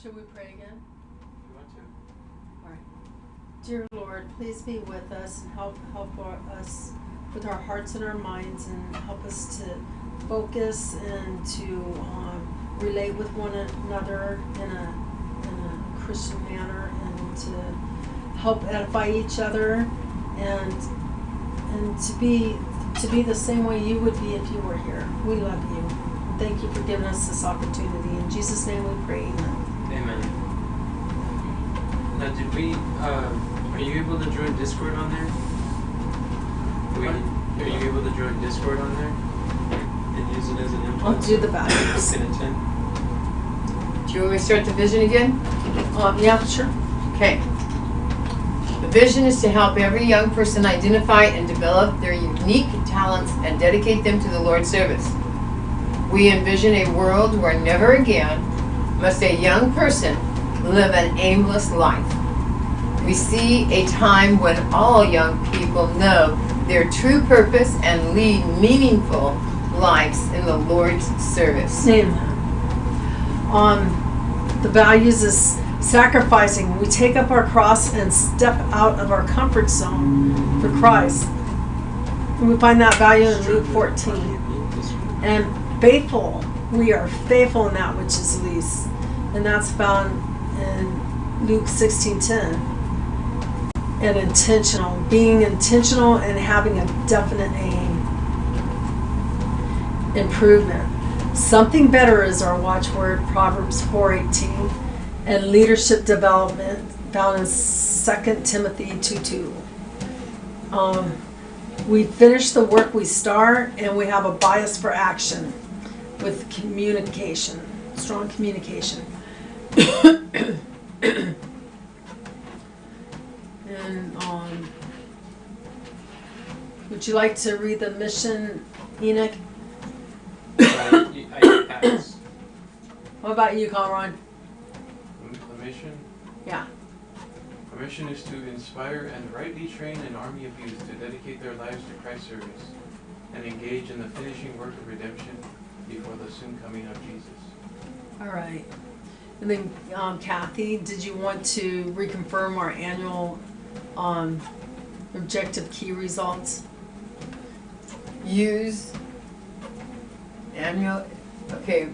Should we pray again? If you want to. All right. Dear Lord, please be with us and help us with our hearts and our minds, and help us to focus and to relate with one another in a Christian manner, and to help edify each other, and to be the same way you would be if you were here. We love you. Thank you for giving us this opportunity. In Jesus' name we pray, amen. Amen. Now, are you able to join Discord on there? Are you able to join Discord on there and use it as an influence? I'll do the values. Can attend? Do you want me to start the vision again? Yeah, sure. Okay. The vision is to help every young person identify and develop their unique talents and dedicate them to the Lord's service. We envision a world where never again must a young person live an aimless life. We see a time when all young people know their true purpose and lead meaningful lives in the Lord's service. Amen. The values is sacrificing. We take up our cross and step out of our comfort zone for Christ. And we find that value in Luke 14. And faithful. We are faithful in that which is least. And that's found in Luke 16:10. And intentional. Being intentional and having a definite aim. Improvement. Something better is our watchword, Proverbs 4:18. And leadership development found in 2 Timothy 2:2. We finish the work we start, and we have a bias for action with communication, strong communication. And would you like to read the mission, Enoch? I pass. What about you, Conrad? The mission? Yeah. Our mission is to inspire and rightly train an army of youth to dedicate their lives to Christ's service and engage in the finishing work of redemption before the soon coming of Jesus. All right. And then, Kathy, did you want to reconfirm our annual objective key results? Use annual, okay.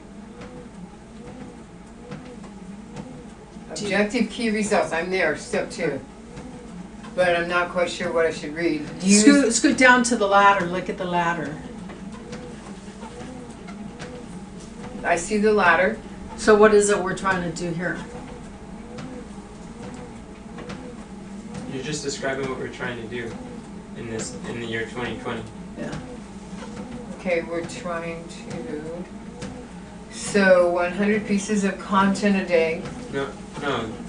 Objective key results, I'm there, step 2. But I'm not quite sure what I should read. Scoot down to the ladder, look at the ladder. I see the ladder. So what is it we're trying to do here? You're just describing what we're trying to do in the year 2020. Yeah. Okay, we're trying to, so 100 pieces of content a day. No,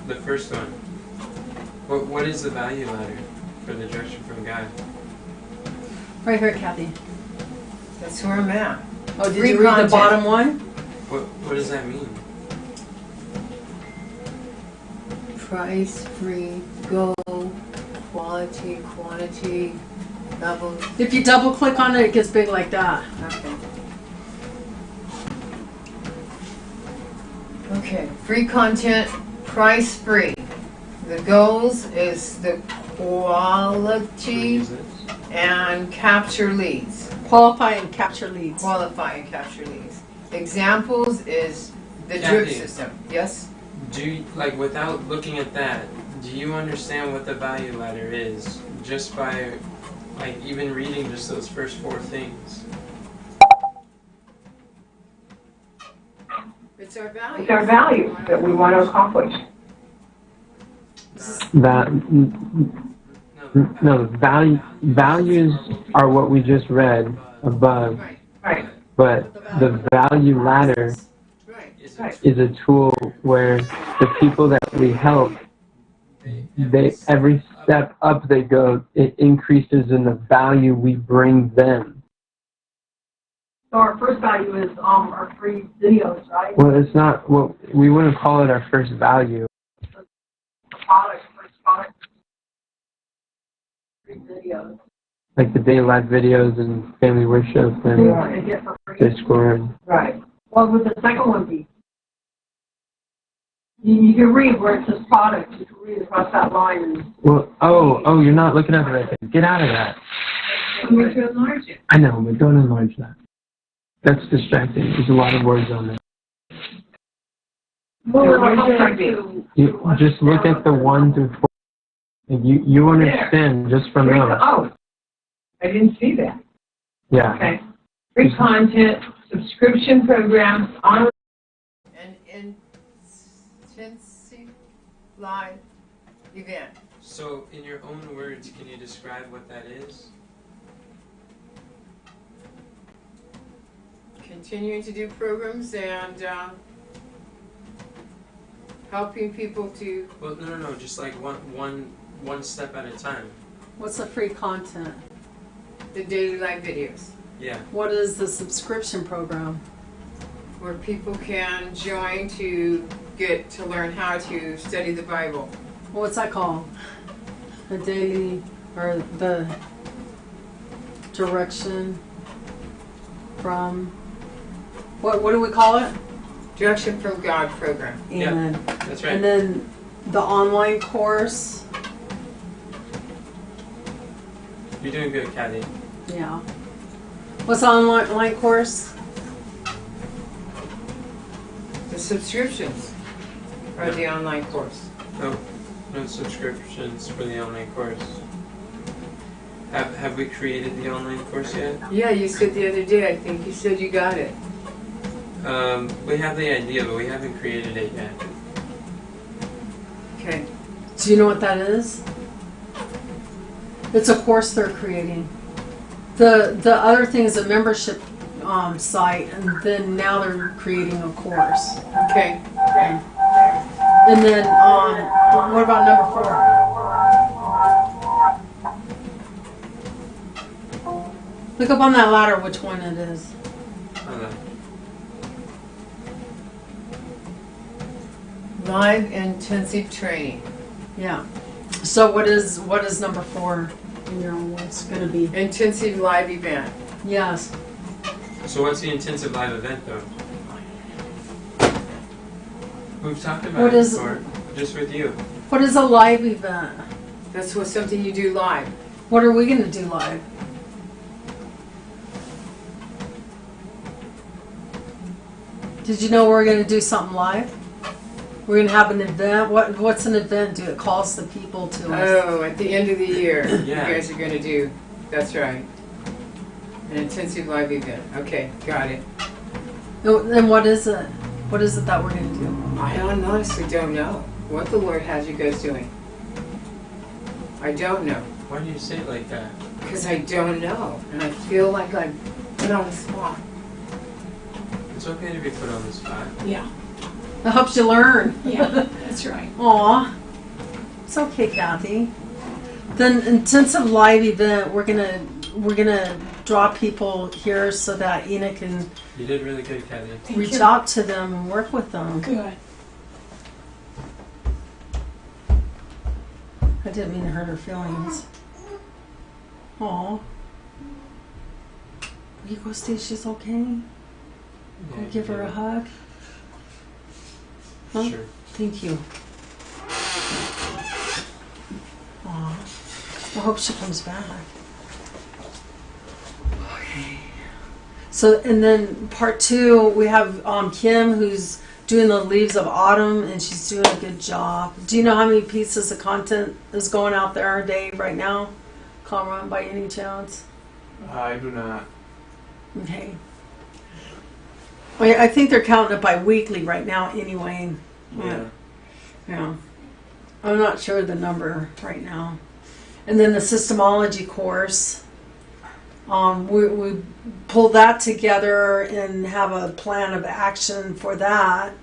the first one. What is the value ladder for the direction from God? Right here, Kathy. That's where I'm at. Oh, did Free you read content. the bottom one? What does that mean? Price, free, goal, quality, quantity, double. If you double click on it, it gets big like that. Okay, free content, price free. The goals is the quality and capture leads. Qualify and capture leads. Qualify and capture leads. Examples is the Kathy. drip system. Yes? Do you, without looking at that, do you understand what the value ladder is just by even reading just those first 4 things? It's our value. It's our values that we want to accomplish. Values are what we just read above, Right. but the value ladder Right. is a tool where the people that we help, every step up they go, it increases in the value we bring them. So our first value is our free videos, right? Well, it's not, well, we wouldn't call it our first value. First product, free videos. Like the day live videos and family worship and They get for free. Discord. Right. What would the second one be? You can read where it says products, you can read across that line and. Well, you're not looking at the right thing. Get out of that. I'm going to enlarge it. I know, but don't enlarge that. That's distracting. There's a lot of words on there. You just look at the 1 through 4. And you understand just from those. Oh, I didn't see that. Yeah. Okay. Free content, subscription programs, on. An intensive live event. So, in your own words, can you describe what that is? Continuing to do programs and helping people to. Well, no, just like one step at a time. What's the free content? The daily live videos, Yeah. What is the subscription program? where people can join to get to learn how to study the Bible. What's that called? The daily, or the direction from, what do we call it? Direction from God program. Yeah. And That's right. And then the online course, You're doing good, Kathy. yeah. What's the online course? The subscriptions are the online course. No subscriptions for the online course. Have we created the online course yet? Yeah, you said the other day, I think you said you got it. We have the idea, but we haven't created it yet. Okay. Do you know what that is? It's a course they're creating. The other thing is a membership site, and then now they're creating a course. Okay. And then, what about number 4? Look up on that ladder which one it is. Live intensive training. Yeah. So what is number 4 in your own words going to be? Intensive live event. Yes. So what's the intensive live event, though? We've talked about What it is- before, just with you. What is a live event? That's something you do live. What are we going to do live? Did you know we're going to do something live? We're going to have an event. What's an event? Do it calls the people to us. Oh, at the end of the year, Yeah. you guys are going to do. That's right. An intensive live event. Okay, got it. And what is it? What is it that we're going to do? I honestly don't know what the Lord has you guys doing. I don't know. Why do you say it like that? Because I don't know. And I feel like I'm put on the spot. It's okay to be put on the spot. Yeah. It helps you learn. Yeah, that's right. Aw. It's okay, Kathy. Then intensive live event, we're gonna draw people here so that Ina can You did really good, Kathy. reach out to them and work with them. Good. I didn't mean to hurt her feelings. Aw. Will you go see if she's okay? Go Yeah, give her a hug. Huh? Sure. Thank you. Aw. I hope she comes back. Okay. So, and then part 2, we have Kim, who's doing the Leaves of Autumn, and she's doing a good job. Do you know how many pieces of content is going out there a day right now, Conrad, by any chance? I do not. Okay. Well, I think they're counting it by weekly right now anyway. Yeah. Yeah. I'm not sure the number right now. And then the systemology course, we pull that together and have a plan of action for that.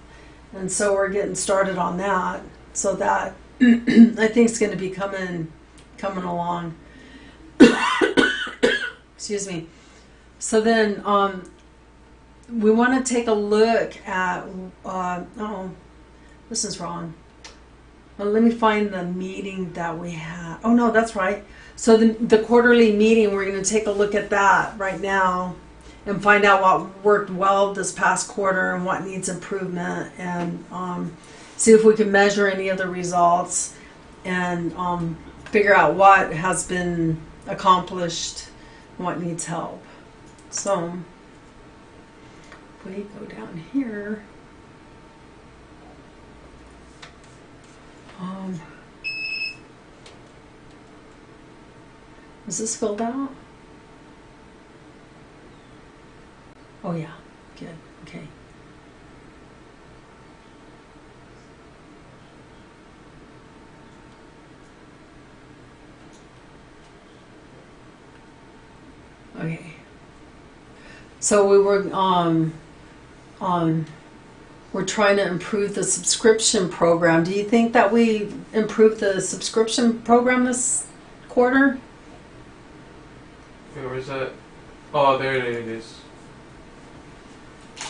And so we're getting started on that. So that I think is going to be coming along. Excuse me. So then we want to take a look at, this is wrong. Well, let me find the meeting that we have. Oh, no, that's right. So the quarterly meeting, we're going to take a look at that right now and find out what worked well this past quarter and what needs improvement. And see if we can measure any of the results and figure out what has been accomplished and what needs help. So if we go down here, is this filled out? Oh yeah, good, okay. Okay. So we were we're trying to improve the subscription program. Do you think that we improved the subscription program this quarter? Where is that? Oh, there it is. I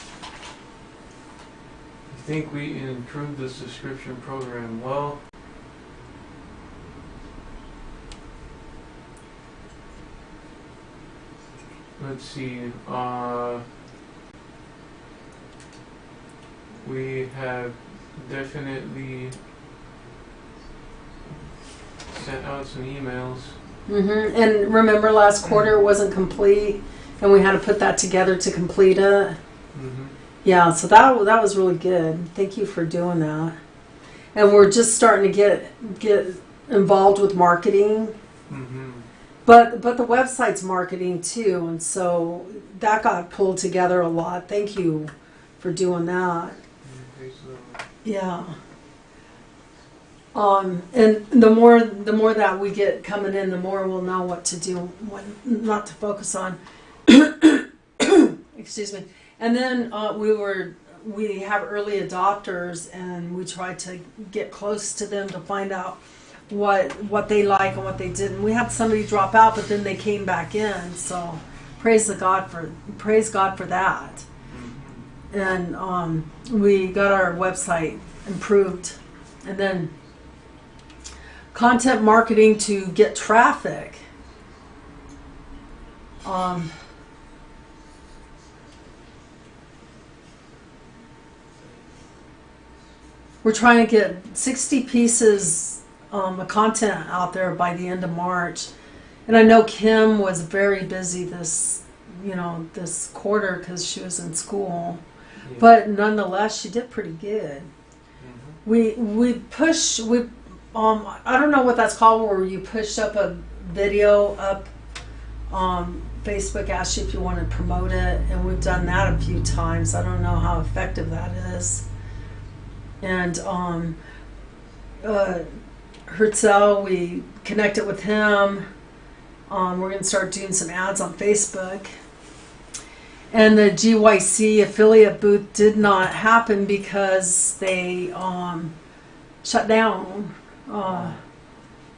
think we improved the subscription program. Well, let's see. We have definitely sent out some emails. Mm-hmm. And remember last quarter it wasn't complete and we had to put that together to complete it? Mm-hmm. Yeah, so that was really good. Thank you for doing that. And we're just starting to get involved with marketing. Mm-hmm. But the website's marketing too, and so that got pulled together a lot. Thank you for doing that. Yeah. And the more that we get coming in, the more we'll know what to do, what not to focus on. Excuse me. And then we have early adopters, and we try to get close to them to find out what they like and what they didn't. We had somebody drop out, but then they came back in. So praise God for that. And we got our website improved, and then content marketing to get traffic. We're trying to get 60 pieces of content out there by the end of March. And I know Kim was very busy this quarter because she was in school. Yeah. But nonetheless, she did pretty good. Mm-hmm. We I don't know what that's called, where you push up a video up. Facebook asks you if you want to promote it, and we've done that a few times. I don't know how effective that is. And Herzl, we connected with him. We're going to start doing some ads on Facebook. And the GYC affiliate booth did not happen because they shut down.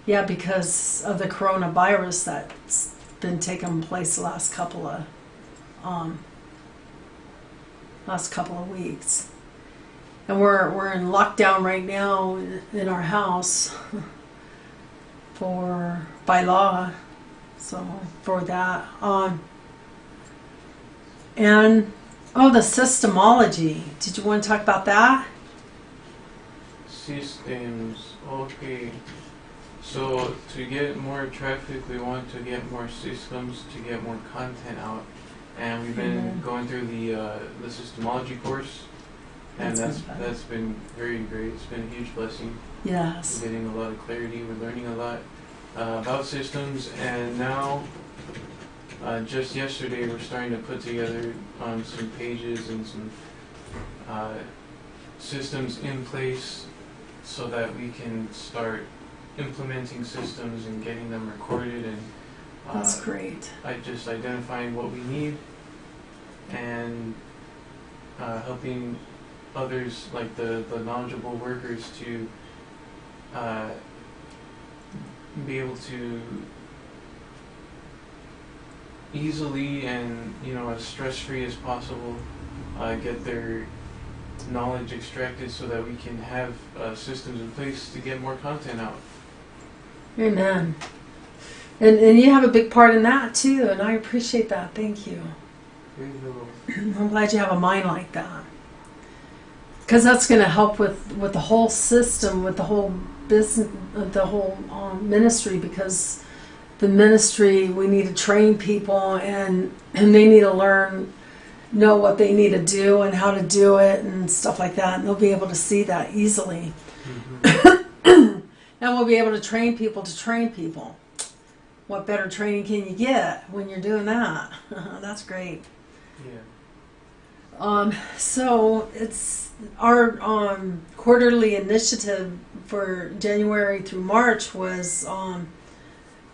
Because of the coronavirus that's been taking place the last couple of weeks. And we're in lockdown right now in our house by law. So for that. And the systemology. Did you want to talk about that? Systems. Okay. So to get more traffic, we want to get more systems to get more content out. And we've been going through the systemology course. And that's been very great. It's been a huge blessing. Yes. We're getting a lot of clarity. We're learning a lot about systems. And now, just yesterday, we're starting to put together some pages and some systems in place so that we can start implementing systems and getting them recorded. And That's great. just identifying what we need and helping others, like the knowledgeable workers, to be able to easily and as stress-free as possible get their knowledge extracted so that we can have systems in place to get more content out. Amen. And you have a big part in that too, and I appreciate that. Thank you. I'm glad you have a mind like that. because that's going to help with the whole system, with the whole business, the whole ministry. Because the ministry, we need to train people, and they need to know what they need to do and how to do it and stuff like that. And they'll be able to see that easily. Mm-hmm. And we'll be able to train people to train people. What better training can you get when you're doing that? That's great. Yeah. So it's our quarterly initiative for January through March was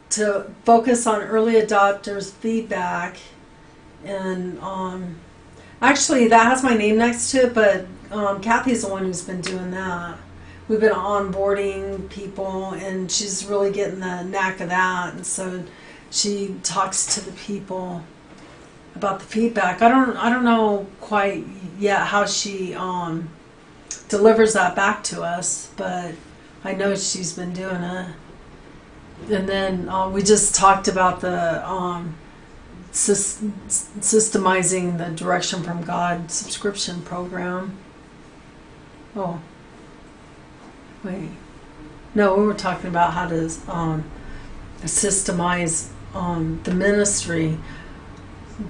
to focus on early adopters feedback, and actually that has my name next to it, but Kathy's the one who's been doing that. We've been onboarding people, and she's really getting the knack of that, and so she talks to the people about the feedback. I don't know quite yet how she delivers that back to us, but I know she's been doing it. And then we just talked about the systemizing the Direction from God subscription program. Oh, wait. No, we were talking about how to systemize the ministry.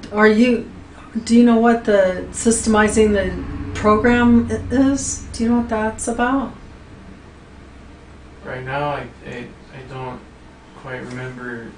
Do you know what the systemizing the program is? Do you know what that's about? Right now, I don't quite remember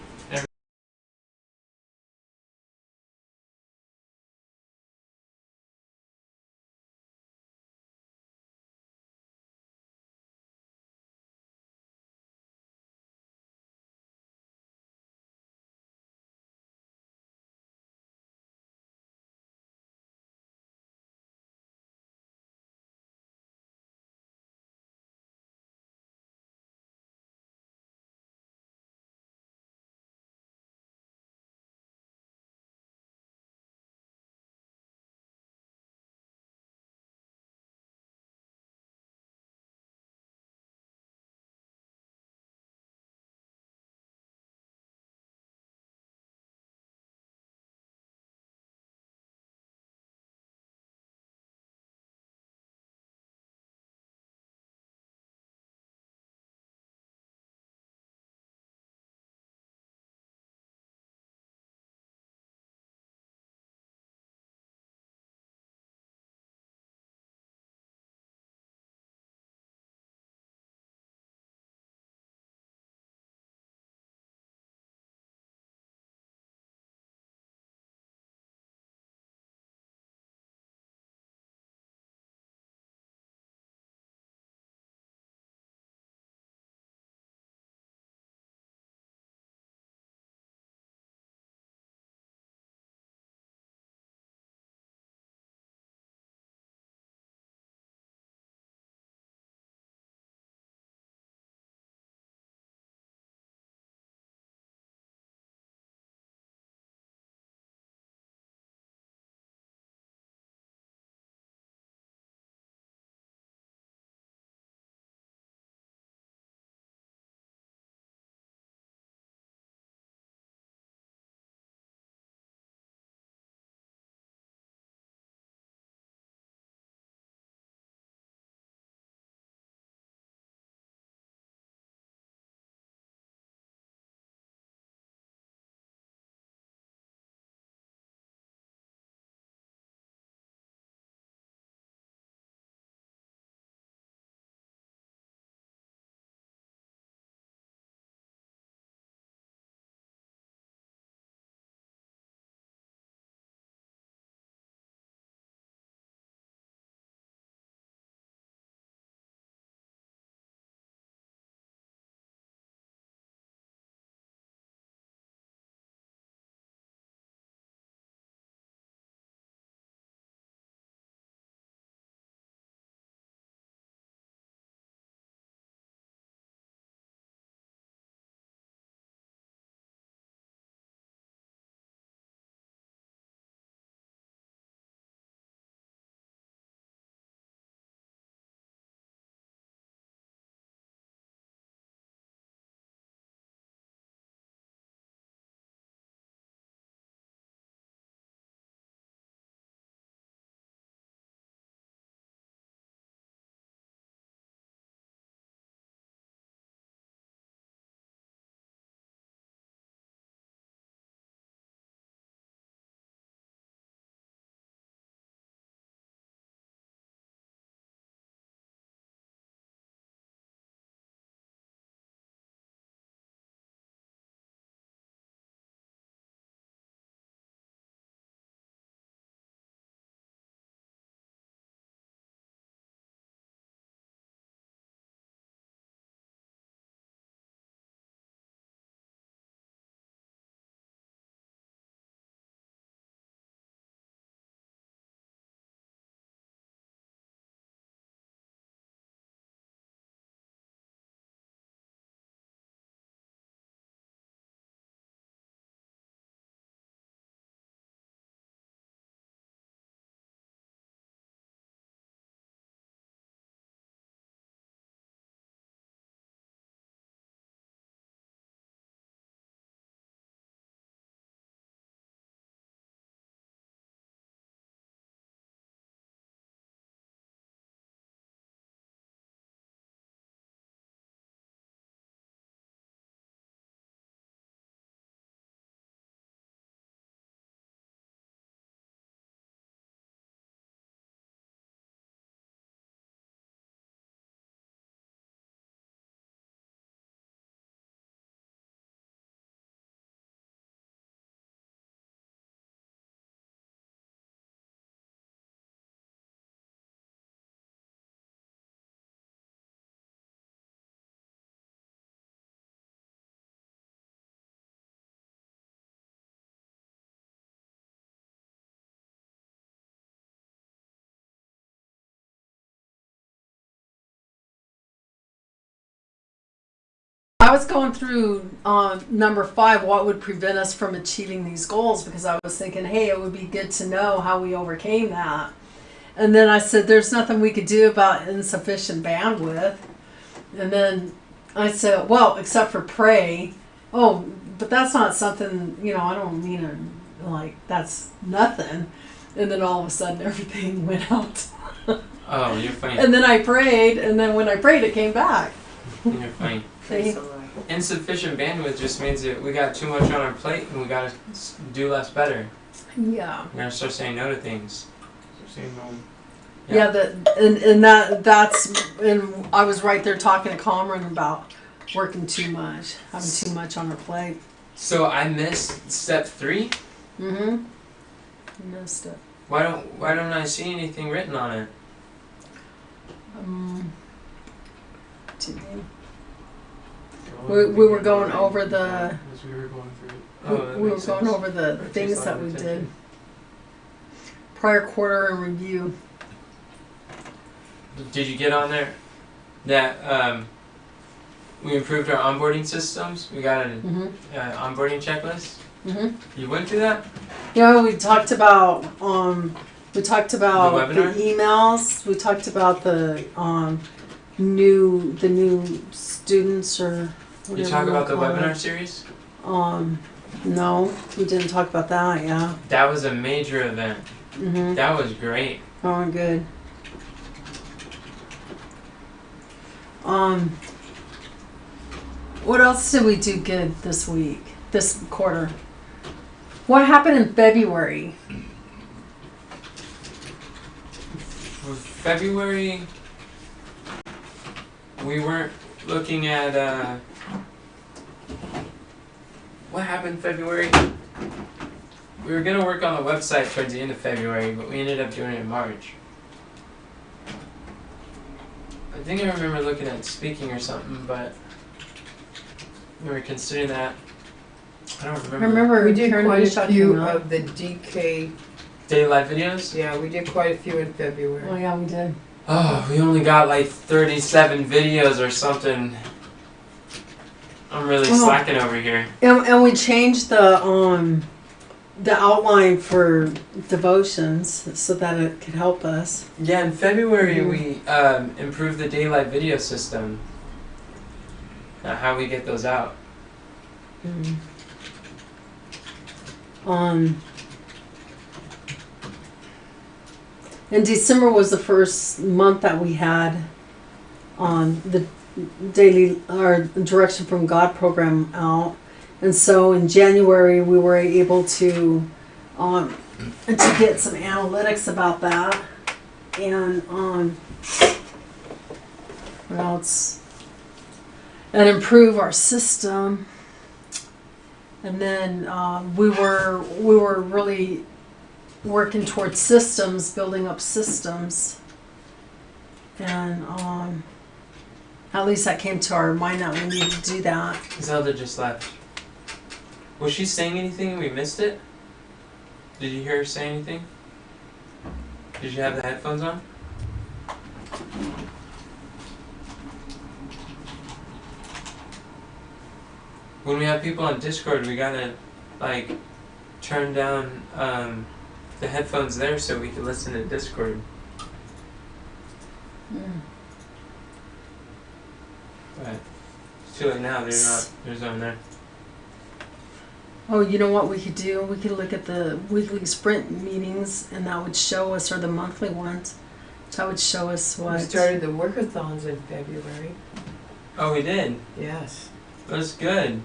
was going through number 5, what would prevent us from achieving these goals, because I was thinking, hey, it would be good to know how we overcame that. And then I said, there's nothing we could do about insufficient bandwidth. And then I said, well, except for pray. Oh, but that's not something, I don't mean it like that's nothing. And then all of a sudden everything went out. Oh, you're funny. And then I prayed, and then when I prayed, it came back. You're funny. See? Insufficient bandwidth just means that we got too much on our plate and we gotta do less better. Yeah. We gotta start saying no to things. Saying no. Yeah, and I was right there talking to Cameron about working too much, having too much on our plate. So I missed step 3? Mm-hmm. Missed it. Why don't I see anything written on it? TV. We were going over the. As we were going through it. Oh, that We were makes going sense. over the Or things just that on we attention. did. Prior quarter and review. Did you get on there that we improved our onboarding systems? We got an Mm-hmm. onboarding checklist. Mm-hmm. You went through that? Yeah, we talked about the webinar? emails. We talked about the new students or whatever. You talk about the call webinar it. series? No, we didn't talk about that. Yeah. That was a major event. Mm-hmm. That was great. Oh, good. What else did we do good this week? This quarter? What happened in February? For February, we weren't looking at what happened in February? We were gonna work on the website towards the end of February, but we ended up doing it in March. I think I remember looking at speaking or something, but we were considering that. I don't remember. Remember, We did Karen quite a Bishop few came out. of the DK, Daily live videos? yeah, we did quite a few in Oh February. yeah, we did. Oh, we only got like 37 videos or something. I'm really Oh. slacking over here. And we changed the outline for devotions so that it could help us. Yeah, in February Mhm. we improved the daylight video system. How we get those out. And December was the first month that we had the daily or Direction from God program out, and so in January we were able to get some analytics about that, and what else? And improve our system. And then we were really working towards systems, building up systems, and at least that came to our mind that we needed to do that. Zelda just left. Was she saying anything and we missed it? Did you hear her say anything? Did you have the headphones on? When we have people on Discord, we gotta like turn down the headphones there so we can listen to Discord. But it's too late now. There's no there. Oh, you know what we could do? We could look at the weekly sprint meetings, and that would show us, or the monthly ones. That would show us what. We started the workathons in February. Oh, we did. Yes. That's good.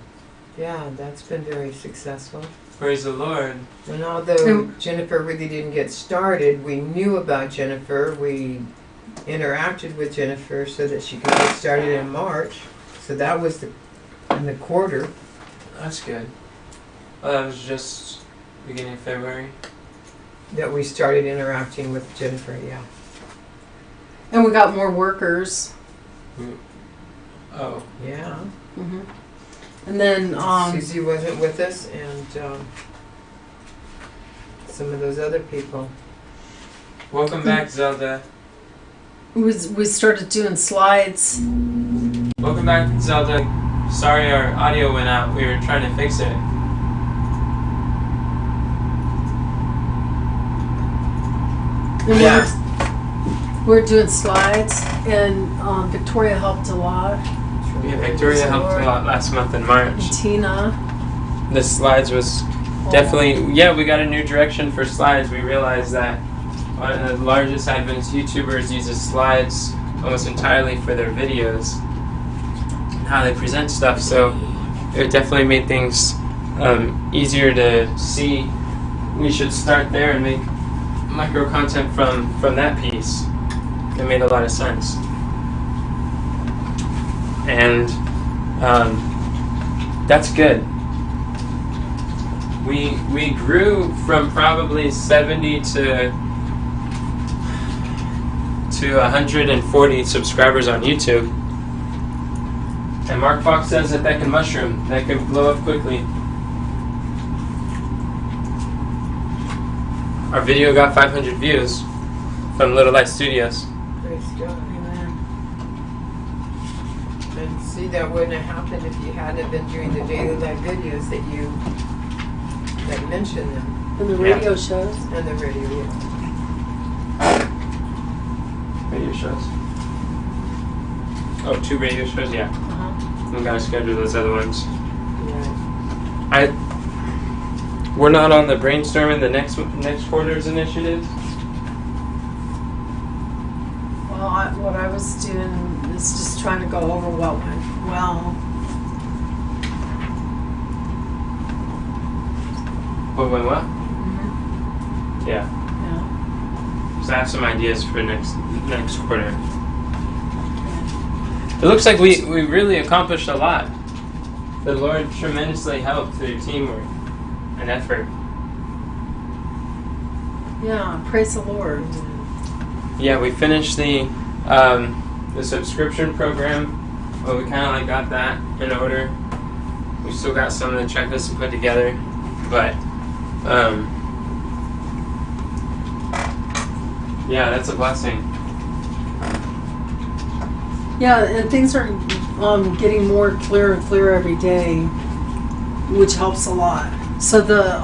Yeah, that's been very successful. Praise the Lord. And although Jennifer really didn't get started, we knew about Jennifer. We interacted with Jennifer so that she could get started in March. So that was in the quarter. That's good. Well, that was just beginning of February. That we started interacting with Jennifer, yeah. And we got more workers. Oh. Yeah. hmm And then Susie wasn't with us, and some of those other people. Welcome back, Zelda. we started doing slides. Welcome back, Zelda. Sorry our audio went out. We were trying to fix it. And Yeah. we're doing slides, and Victoria helped a lot. Yeah, Victoria helped a lot last month in March. And Tina. The slides was definitely, yeah, we got a new direction for slides. We realized that one of the largest Adventist YouTubers uses slides almost entirely for their videos and how they present stuff. So it definitely made things easier to see. We should start there and make micro content from that piece. It made a lot of sense. And that's good. We grew from probably 70 to 140 subscribers on YouTube. And Mark Fox says that can mushroom, that can blow up quickly. Our video got 500 views from Little Light Studios. Praise God. And see, that wouldn't have happened if you hadn't been doing the daily life videos that mention them. And the radio shows. And the radio. Radio shows. Oh, 2 radio shows, yeah. We gotta schedule those other ones. Yeah. We're not on the brainstorming the next quarter's initiatives. Well, what I was doing is just trying to go over what went well. What went well? Yeah. Yeah. So I have some ideas for next quarter. It looks like we really accomplished a lot. The Lord tremendously helped through teamwork and effort. Yeah, praise the Lord. Yeah, we finished the subscription program. Well, we kind of like got that in order. We still got some of the checklists to put together, but yeah, that's a blessing. Yeah, and things are getting more clear and clearer every day, which helps a lot. So I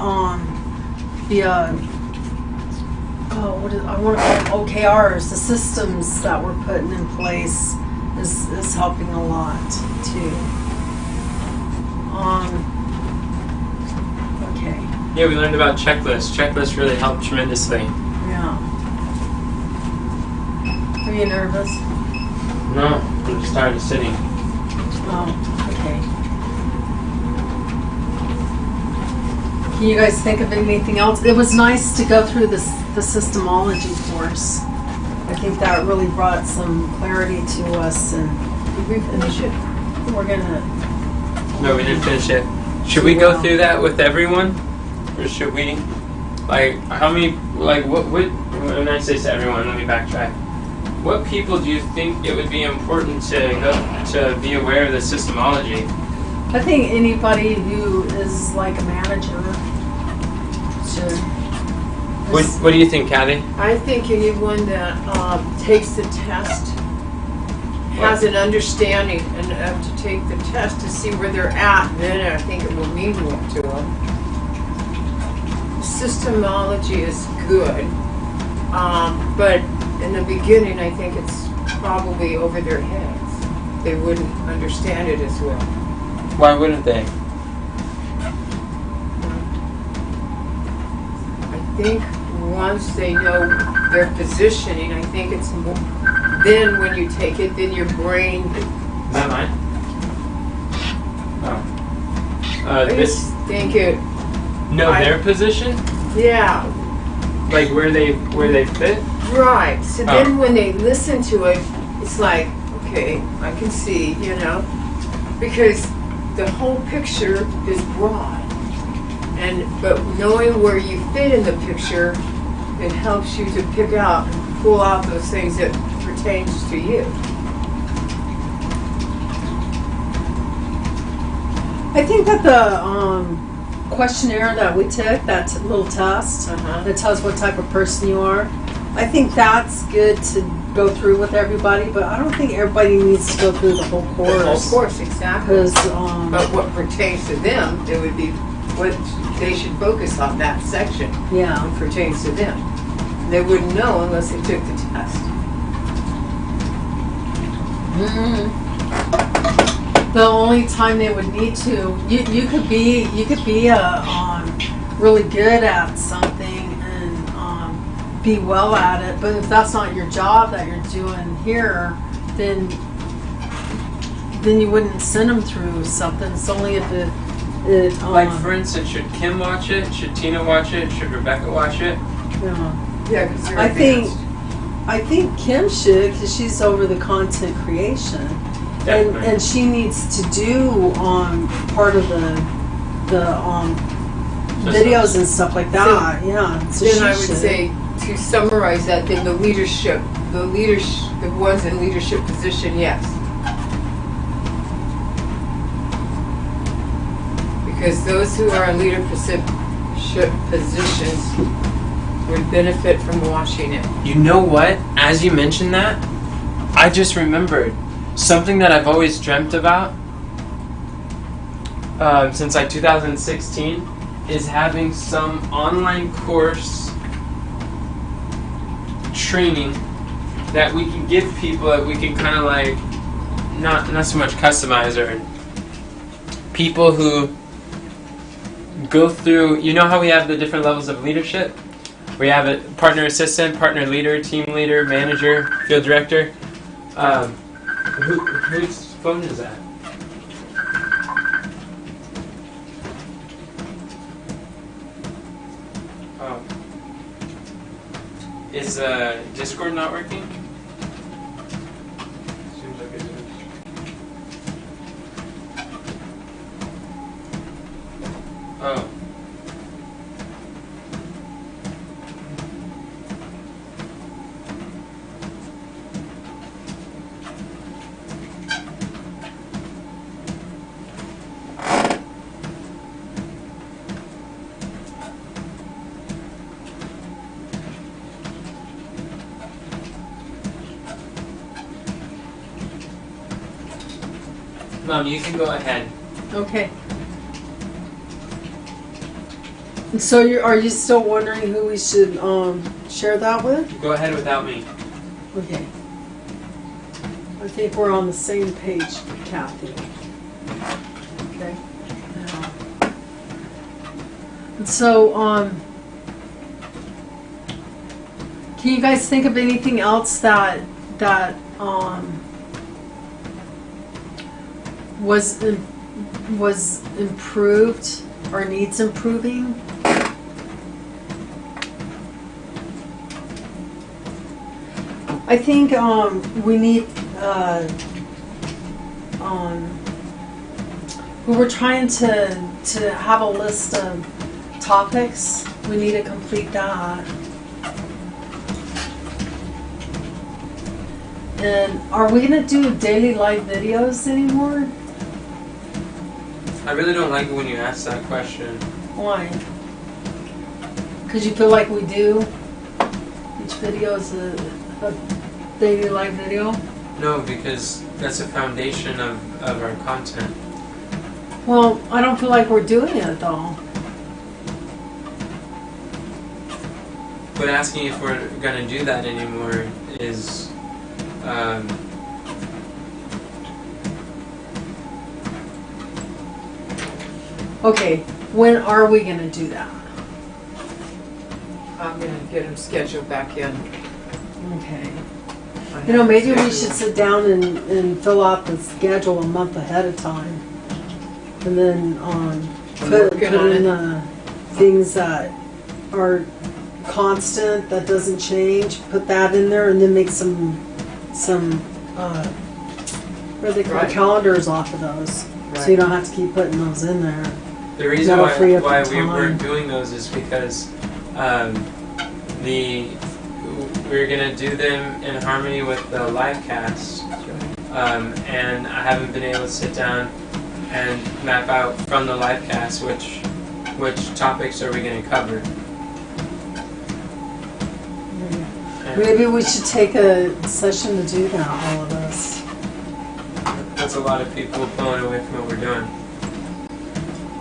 want to call them OKRs, the systems that we're putting in place is helping a lot too. Okay. Yeah, we learned about checklists. Checklists really helped tremendously. Yeah. Are you nervous? No, I'm just tired of sitting. Oh, okay. Can you guys think of anything else? It was nice to go through the systemology course. I think that really brought some clarity to us, and we're gonna. No, we didn't finish it. Should we go through that with everyone? Or should we? Like, how many, like, what, when I say to everyone, let me backtrack. What people do you think it would be important to be aware of the systemology? I think anybody who is like a manager should. What do you think, Kathy? I think anyone that takes the test has an understanding enough to take the test to see where they're at, then I think it will mean more to them. Systemology is good, but in the beginning I think it's probably over their heads. They wouldn't understand it as well. Why wouldn't they? I think once they know their positioning, I think it's more, then when you take it, then your brain. Is that mine? Oh. I just think it. Their position? Yeah. Like where they fit? Right. So then when they listen to it, it's like, okay, I can see, because the whole picture is broad. But knowing where you fit in the picture, it helps you to pick out and pull out those things that pertains to you. I think that the questionnaire that we took, that little test that tells what type of person you are, I think that's good to go through with everybody, but I don't think everybody needs to go through the whole Of course. course, exactly. Because, But what pertains to them, it would be what they should focus on, that section. yeah. What pertains to them. They wouldn't know unless they took the test. The only time they would need to, you could be really good at something and be well at it, but if that's not your job that you're doing here, then you wouldn't send them through something. It's only if it Like for instance, should Kim watch it? Should Tina watch it? Should Rebecca watch it? yeah. Yeah, because they're I advanced. think Kim should, because she's over the content creation. Definitely. And she needs to do part of the videos and stuff like that. yeah. So Then she I would should. say, to summarize that, then the ones in leadership position, yes. Because those who are in leadership positions would benefit from watching it. You know what? As you mentioned that, I just remembered something that I've always dreamt about since like 2016 is having some online course training that we can give people that we can kind of like not so much customize, or people who go through, you know how we have the different levels of leadership? We have a partner assistant, partner leader, team leader, manager, field director. Whose phone is that? Oh. Is Discord not working? Seems like it is. Oh. Mom, you can go ahead. Okay. And so are you still wondering who we should share that with? Go ahead without me. Okay. I think we're on the same page, Kathy. Okay. And so, can you guys think of anything else that was improved or needs improving? I think we need we were trying to have a list of topics. We need to complete that. And are we gonna do daily live videos anymore? I really don't like it when you ask that question. Why? Because you feel like we do? Each video is a daily live video? No, because that's the foundation of our content. Well, I don't feel like we're doing it though. But asking if we're going to do that anymore is... Okay, when are we gonna do that? I'm gonna get them scheduled back in. Okay. I You know, have maybe we scheduled. should sit down and fill out the schedule a month ahead of time. And then put working on in it. the things that are constant, that doesn't change, put that in there, and then make some what do they call Right. calendars off of those. So you don't have to keep putting those in there. The reason That'll free up why the we time. weren't doing those is because we're going to do them in harmony with the live cast. And I haven't been able to sit down and map out from the live cast which topics are we going to cover. Maybe we should take a session to do that, all of us. That's a lot of people pulling away from what we're doing.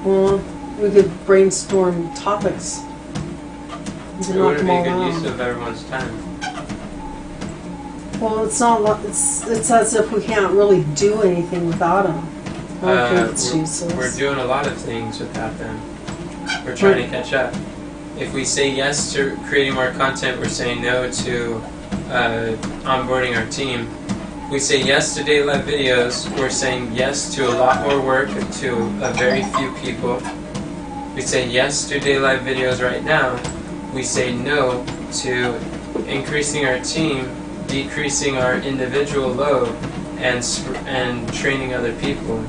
Well, we could brainstorm topics. We can It knock would them be a all good use out. of everyone's time. Well, it's not. It's as if we can't really do anything without them. I don't think it's useless. We're doing a lot of things without them. We're trying to catch up. If we say yes to creating more content, we're saying no to onboarding our team. If we say yes to daily live videos, we're saying yes to a lot more work to a very few people. We say yes to daily live videos right now. We say no to increasing our team, decreasing our individual load, and training other people.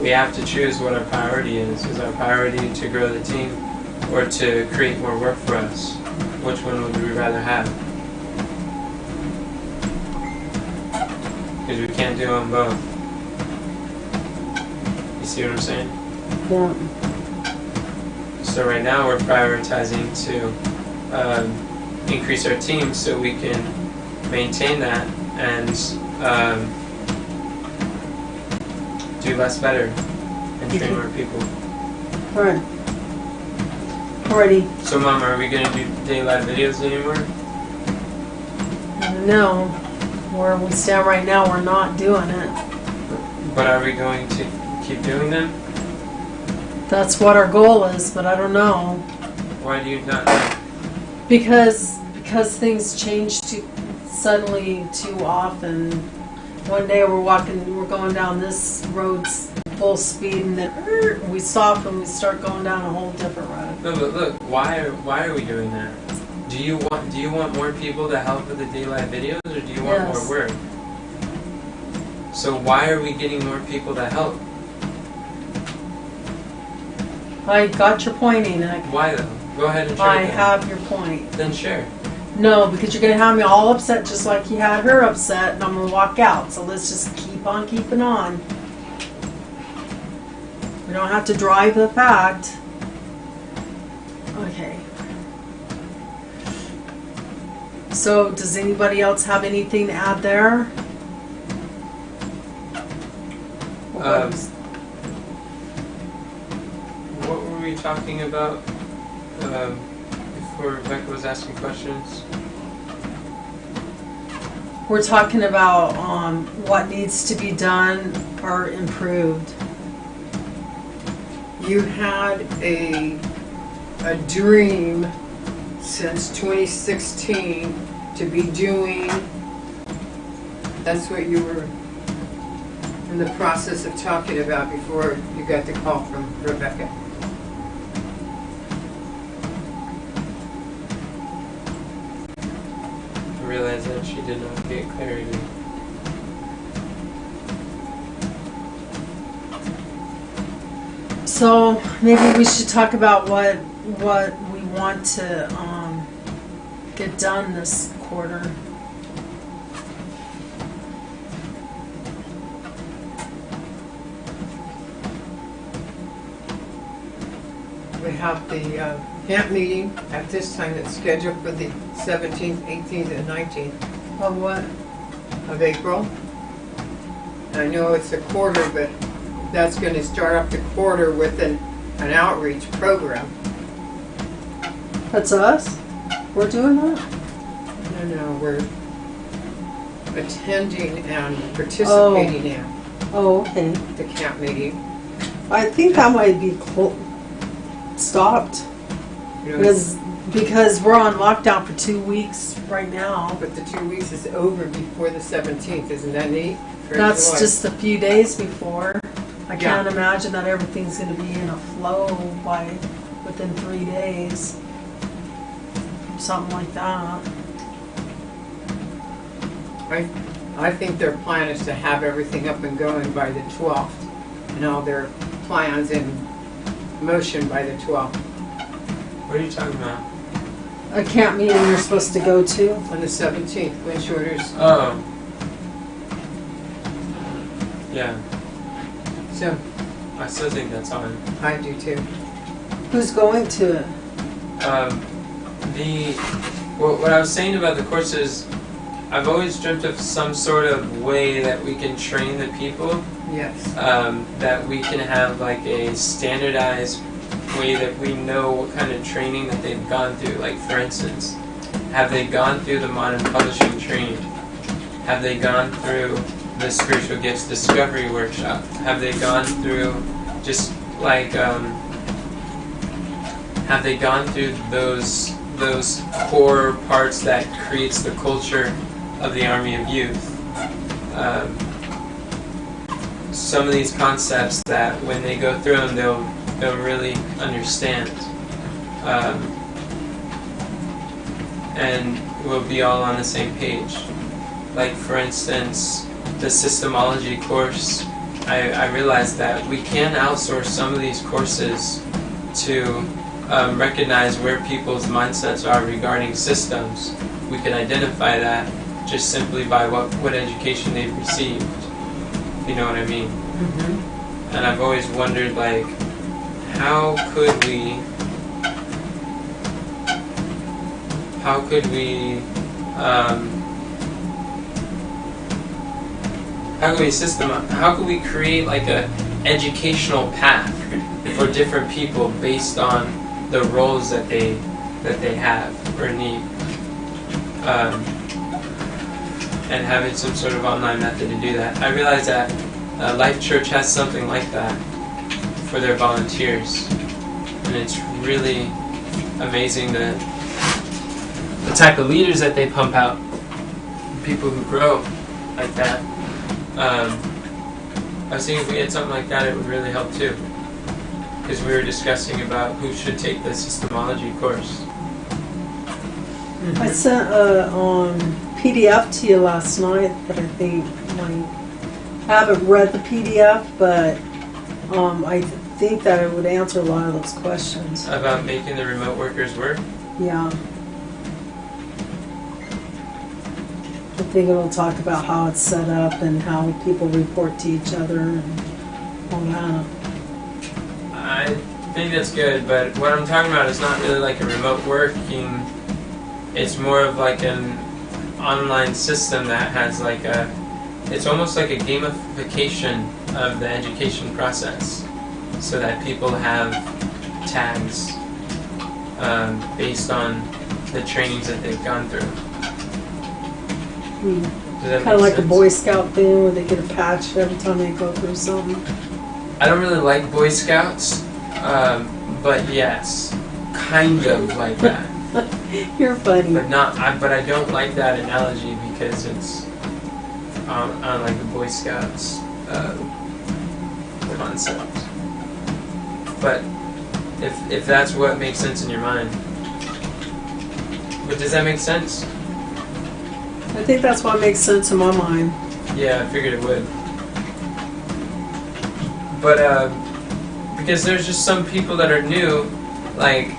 We have to choose what our priority is. Is our priority to grow the team or to create more work for us? Which one would we rather have? Because we can't do them both. You see what I'm saying? Yeah. So right now we're prioritizing to increase our team so we can maintain that and do less better and train more people. All right. Alrighty. So Mom, are we going to do daily live videos anymore? No, where we stand right now, we're not doing it. But are we going to keep doing them? That's what our goal is, but I don't know. Why do you not know? Because things change too suddenly too often. One day we're going down this road full speed, and then we stop and we start going down a whole different road. No, but look, why are we doing that? Do you want more people to help with the daily live videos, or do you want Yes. more work? So why are we getting more people to help? I got your point, Enoch. Why though? Go ahead and share. I it then. have your point. Then share. No, because you're gonna have me all upset just like you had her upset, and I'm gonna walk out. So let's just keep on keeping on. We don't have to drive the fact. Okay. So does anybody else have anything to add there? What were we talking about before Rebecca was asking questions? We're talking about what needs to be done or improved. You had a dream since 2016 to be doing, that's what you were in the process of talking about before you got the call from Rebecca. I realized that she did not get clarity. So maybe we should talk about what we want to get done this quarter. We have the camp meeting at this time that's scheduled for the 17th, 18th, and 19th Of what? of April. And I know it's a quarter, but that's going to start up the quarter with an outreach program. That's us? We're doing that? No, we're attending and participating in Oh, okay. the camp meeting. I think that might be stopped You know, because we're on lockdown for 2 weeks right now. but the 2 weeks is over before the 17th, isn't that neat? For That's July. just a few days before. I Yeah. can't imagine that everything's going to be in a flow within 3 days. Something like that. I think their plan is to have everything up and going by the 12th, and all their plans in motion by the 12th. What are you talking about? A camp meeting you're supposed to go to. On the 17th, Lynn Shorter's. Oh. Yeah, So I still think that's on. I do too. Who's going to it? what I was saying about the courses, I've always dreamt of some sort of way that we can train the people. Yes. That we can have like a standardized way that we know what kind of training that they've gone through. Like for instance, have they gone through the modern publishing training? Have they gone through the spiritual gifts discovery workshop? Have they gone through just like have they gone through those core parts that creates the culture of the Army of Youth? Some of these concepts that when they go through them, they'll really understand, and we'll be all on the same page. Like for instance, the systemology course, I realized that we can outsource some of these courses to recognize where people's mindsets are regarding systems. We can identify that just simply by what education they've received. You know what I mean? Mm-hmm. And I've always wondered, like, how could we how could we create like a educational path for different people based on the roles that they have or need, and having some sort of online method to do that. I realize that Life Church has something like that for their volunteers, and it's really amazing the type of leaders that they pump out, people who grow like that. I was thinking if we had something like that, it would really help too, because we were discussing about who should take the systemology course. I sent a PDF to you last night that I think might. I haven't read the PDF, but I think that it would answer a lot of those questions. About making the remote workers work? Yeah. I think it'll talk about how it's set up and how people report to each other and all that. I think that's good, but what I'm talking about is not really like a remote working. It's more of like an online system that has like it's almost like a gamification of the education process, so that people have tags based on the trainings that they've gone through. Does that Kind of make like sense? a Boy Scout thing where they get a patch every time they go through something. I don't really like Boy Scouts, but yes, kind of like that. You're funny. But not. But I don't like that analogy because it's on like the Boy Scouts concept. But if that's what makes sense in your mind, but does that make sense? I think that's what makes sense in my mind. Yeah, I figured it would. But because there's just some people that are new, like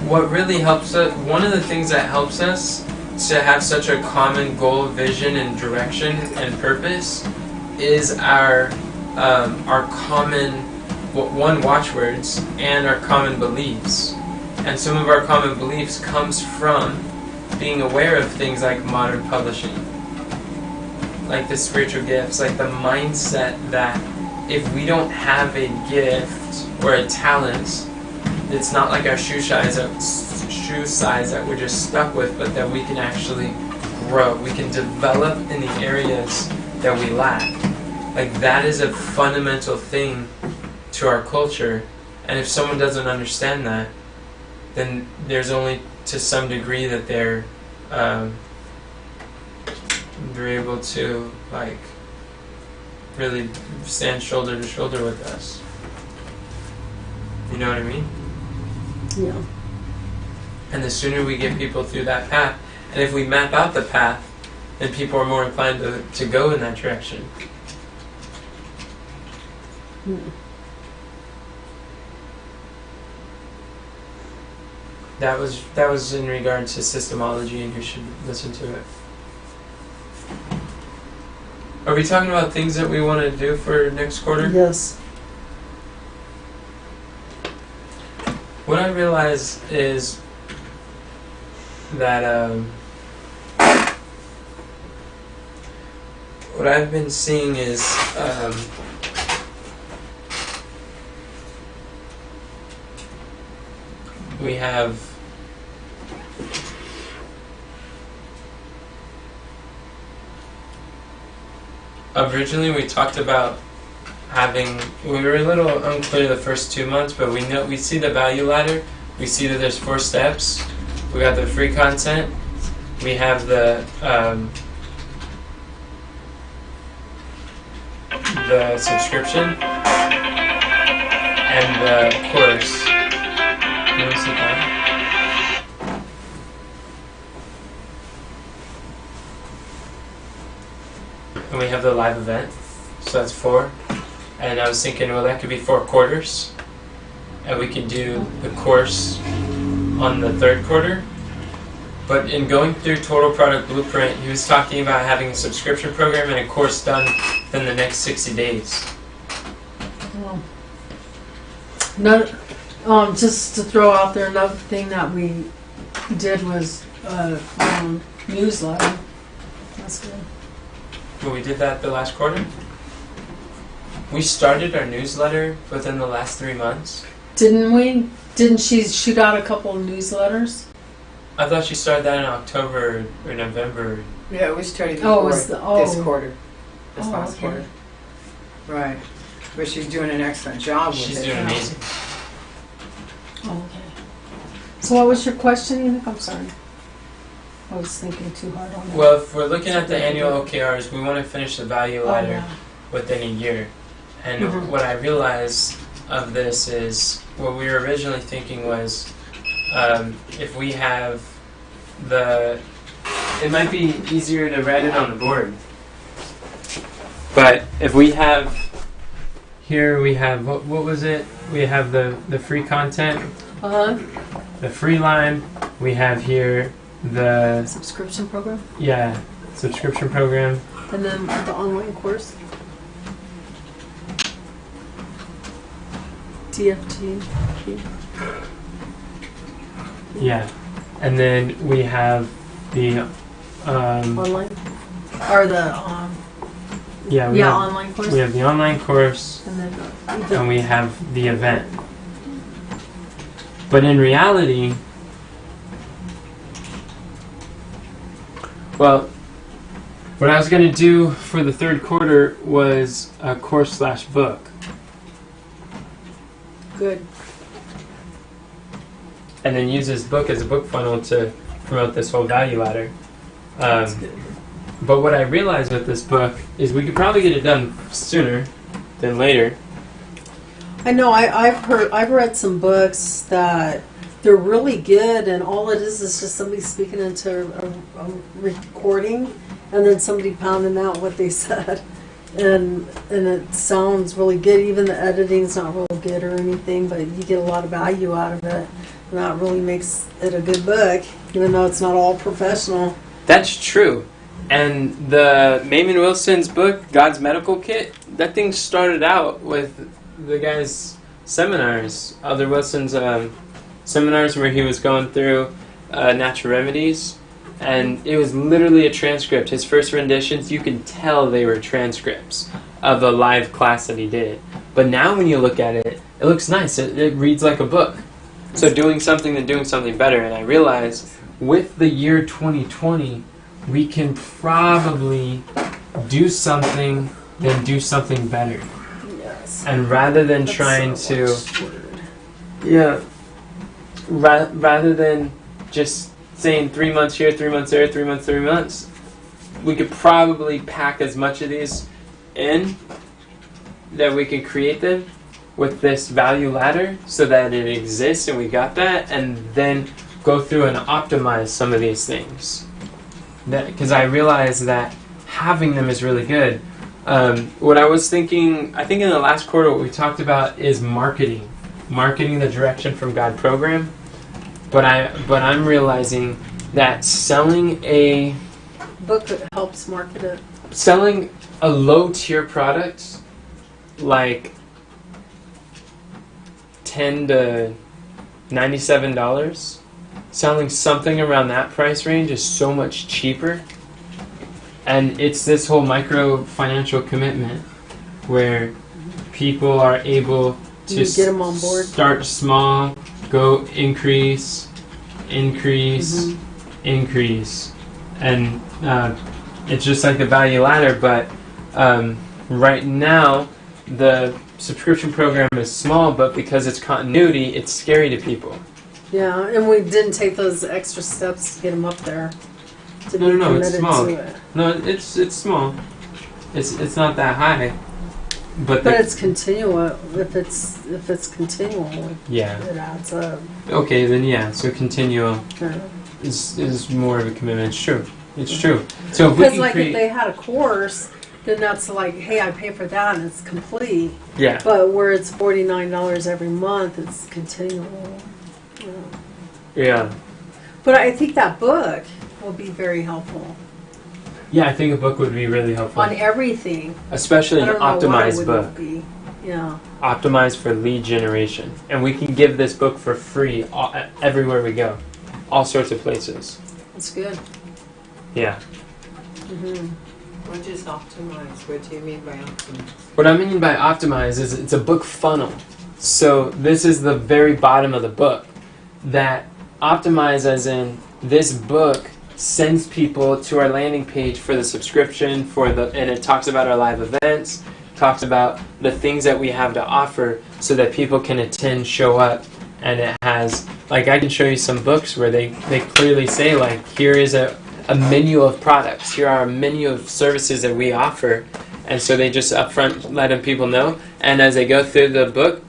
what really helps us, one of the things that helps us to have such a common goal, vision, and direction and purpose is our common watchwords and our common beliefs. And some of our common beliefs comes from being aware of things like modern publishing, like the spiritual gifts, like the mindset that if we don't have a gift or a talent, it's not like our shoe size that we're just stuck with, but that we can actually grow. We can develop in the areas that we lack. Like that is a fundamental thing to our culture, and if someone doesn't understand that, then there's only to some degree that they're able to like really stand shoulder to shoulder with us. You know what I mean? Yeah. And the sooner we get people through that path, and if we map out the path, then people are more inclined to go in that direction. That was in regard to systemology, and you should listen to it. Are we talking about things that we want to do for next quarter? Yes. What I realize is that what I've been seeing is we have originally we talked about having, we were a little unclear the first 2 months, but we see the value ladder. We see that there's 4 steps. We got the free content. We have the subscription and the course. You want to see that? And we have the live event, so that's 4. And I was thinking, well, that could be 4 quarters, and we could do the course on the 3rd quarter. But in going through Total Product Blueprint, he was talking about having a subscription program and a course done within the next 60 days. No, just to throw out there, another thing that we did was newsletter. That's good. Well, we did that the last quarter. We started our newsletter within the last 3 months. Didn't we? Didn't she shoot out a couple of newsletters? I thought she started that in October or November. Yeah, we started Oh, it before was this quarter. This last okay. quarter. Right. But she's doing an excellent job with She's it. doing amazing. Oh, okay. So what was your question, Enoch? I'm sorry. I was thinking too hard on that. Well, if we're looking at the annual OKRs, we want to finish the value ladder yeah. within a year. And Mhm. what I realized of this is what we were originally thinking was if we have it might be easier to write it on the board. But if we have, here we have, what was it? We have the free content, the free line. We have here the, Subscription program, subscription program. and then the online course. TFT. Yeah. And then we have the, Online. Or the we have, online course. we have the online course, And then and we have the event. But in reality, well, what I was going to do for the 3rd quarter was a course/book. good. And then use this book as a book funnel to promote this whole value ladder. That's good. But what I realized with this book is we could probably get it done sooner than later. I know. I've read some books that they're really good, and all it is just somebody speaking into a recording, and then somebody pounding out what they said, and it sounds really good. Even the editing's not real good or anything, but you get a lot of value out of it, and that really makes it a good book, even though it's not all professional. That's true. And the Maimon Wilson's book, God's Medical Kit, that thing started out with the guy's seminars, Elder Wilson's seminars where he was going through natural remedies. And it was literally a transcript. His first renditions, you could tell they were transcripts of a live class that he did. But now when you look at it, it looks nice. It reads like a book. So doing something and doing something better. And I realized with the year 2020, we can probably do something, then do something better. Yes. And rather than That's trying so to, much word. rather than just saying 3 months here, 3 months there, 3 months, 3 months, we could probably pack as much of these in that we can create them with this value ladder so that it exists and we got that, and then go through and optimize some of these things. Because I realized that having them is really good. What I was thinking, I think in the last quarter what we talked about is marketing the Direction from God program. But I'm realizing that selling a Book that helps market it. selling a low tier product like $10 to $97 selling something around that price range is so much cheaper. And it's this whole micro financial commitment where people are able to You get 'em on board. start small, go increase, increase. And it's just like the value ladder, but right now the subscription program is small, but because it's continuity, it's scary to people. Yeah, and we didn't take those extra steps to get them up there. To be No, it's committed small. to it. No, it's small. It's not that high, but But it's continual. If it's continual, yeah. it adds up. Okay, then yeah. So continual Yeah. is more of a commitment. It's true. It's true. So if we Because can like create, if they had a course, then that's like, hey, I pay for that and it's complete. yeah, But where it's $49 every month, it's continual. yeah, But I think that book will be very helpful yeah. I think a book would be really helpful, on everything. especially I an don't know why it optimized wouldn't book, be. Yeah. optimized for lead generation, and we can give this book for free everywhere we go, all sorts of places. It's good. Yeah. What is optimized? What do you mean by optimized? What I mean by optimize is it's a book funnel. So this is the very bottom of the book. That optimize as in this book sends people to our landing page for the subscription and it talks about our live events, talks about the things that we have to offer so that people can attend, show up, and it has, like, I can show you some books where they clearly say, like, here is a menu of products, here are a menu of services that we offer, and so they just upfront letting people know, and as they go through the book,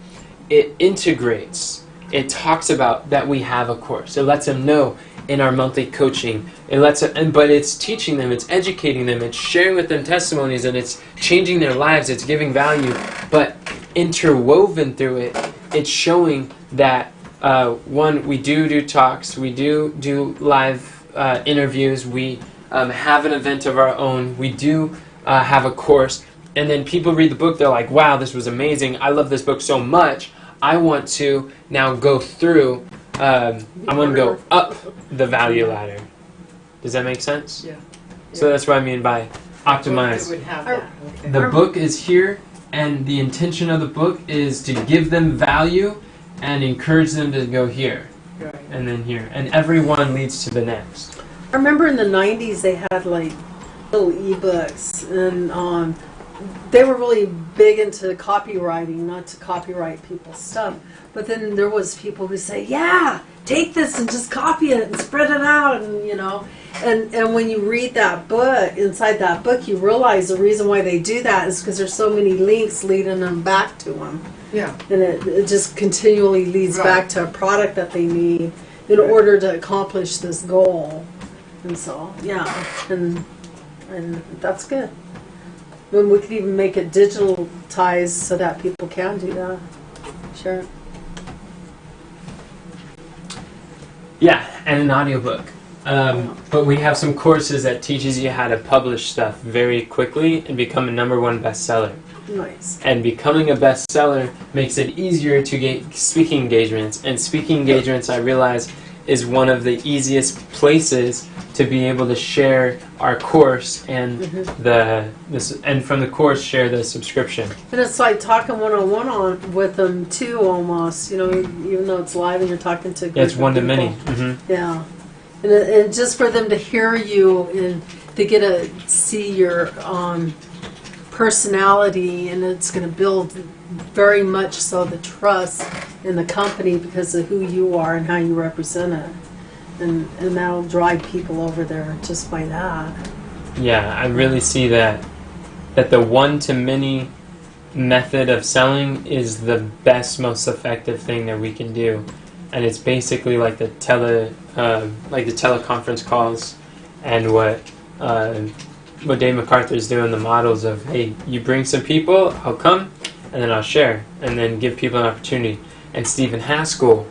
it integrates, it talks about that we have a course, it lets them know in our monthly coaching, it lets them, but it's teaching them, it's educating them, it's sharing with them testimonies, and it's changing their lives, it's giving value, but interwoven through it, it's showing that one, we do talks, we do live interviews, we have an event of our own, we do have a course, and then people read the book, they're like, wow, this was amazing, I love this book so much, I want to now go through, I want to go up the value ladder. Does that make sense? Yeah. So that's what I mean by optimize. It would have that. Okay. The book is here, and the intention of the book is to give them value and encourage them to go here, Right. and then here. And every one leads to the next. I remember in the 90s they had like little ebooks and they were really big into copywriting, not to copyright people's stuff. But then there was people who say, yeah, take this and just copy it and spread it out, and you know. And when you read that book, inside that book, you realize the reason why they do that is because there's so many links leading them back to them. Yeah. And it just continually leads Right. back to a product that they need in order to accomplish this goal. And so, yeah, and that's good. Then we could even make it digitalized so that people can do that. Sure. Yeah, and an audiobook. But we have some courses that teaches you how to publish stuff very quickly and become a #1 bestseller. Nice. And becoming a bestseller makes it easier to get speaking engagements. And speaking engagements, I realize, is one of the easiest places to be able to share our course and and from the course share the subscription. And it's like talking one-on-one with them too, almost. You know, even though it's live and you're talking to a group Yeah, it's of one to people. many. Mm-hmm. Yeah, and just for them to hear you and to get to see your personality, and it's going to build very much so the trust in the company because of who you are and how you represent it, and that'll drive people over there just by that. Yeah, I really see that the one-to-many method of selling is the best, most effective thing that we can do, and it's basically like the teleconference calls, and what Dave MacArthur is doing, the models of, hey, you bring some people, I'll come, and then I'll share, and then give people an opportunity. And Stephen Haskell,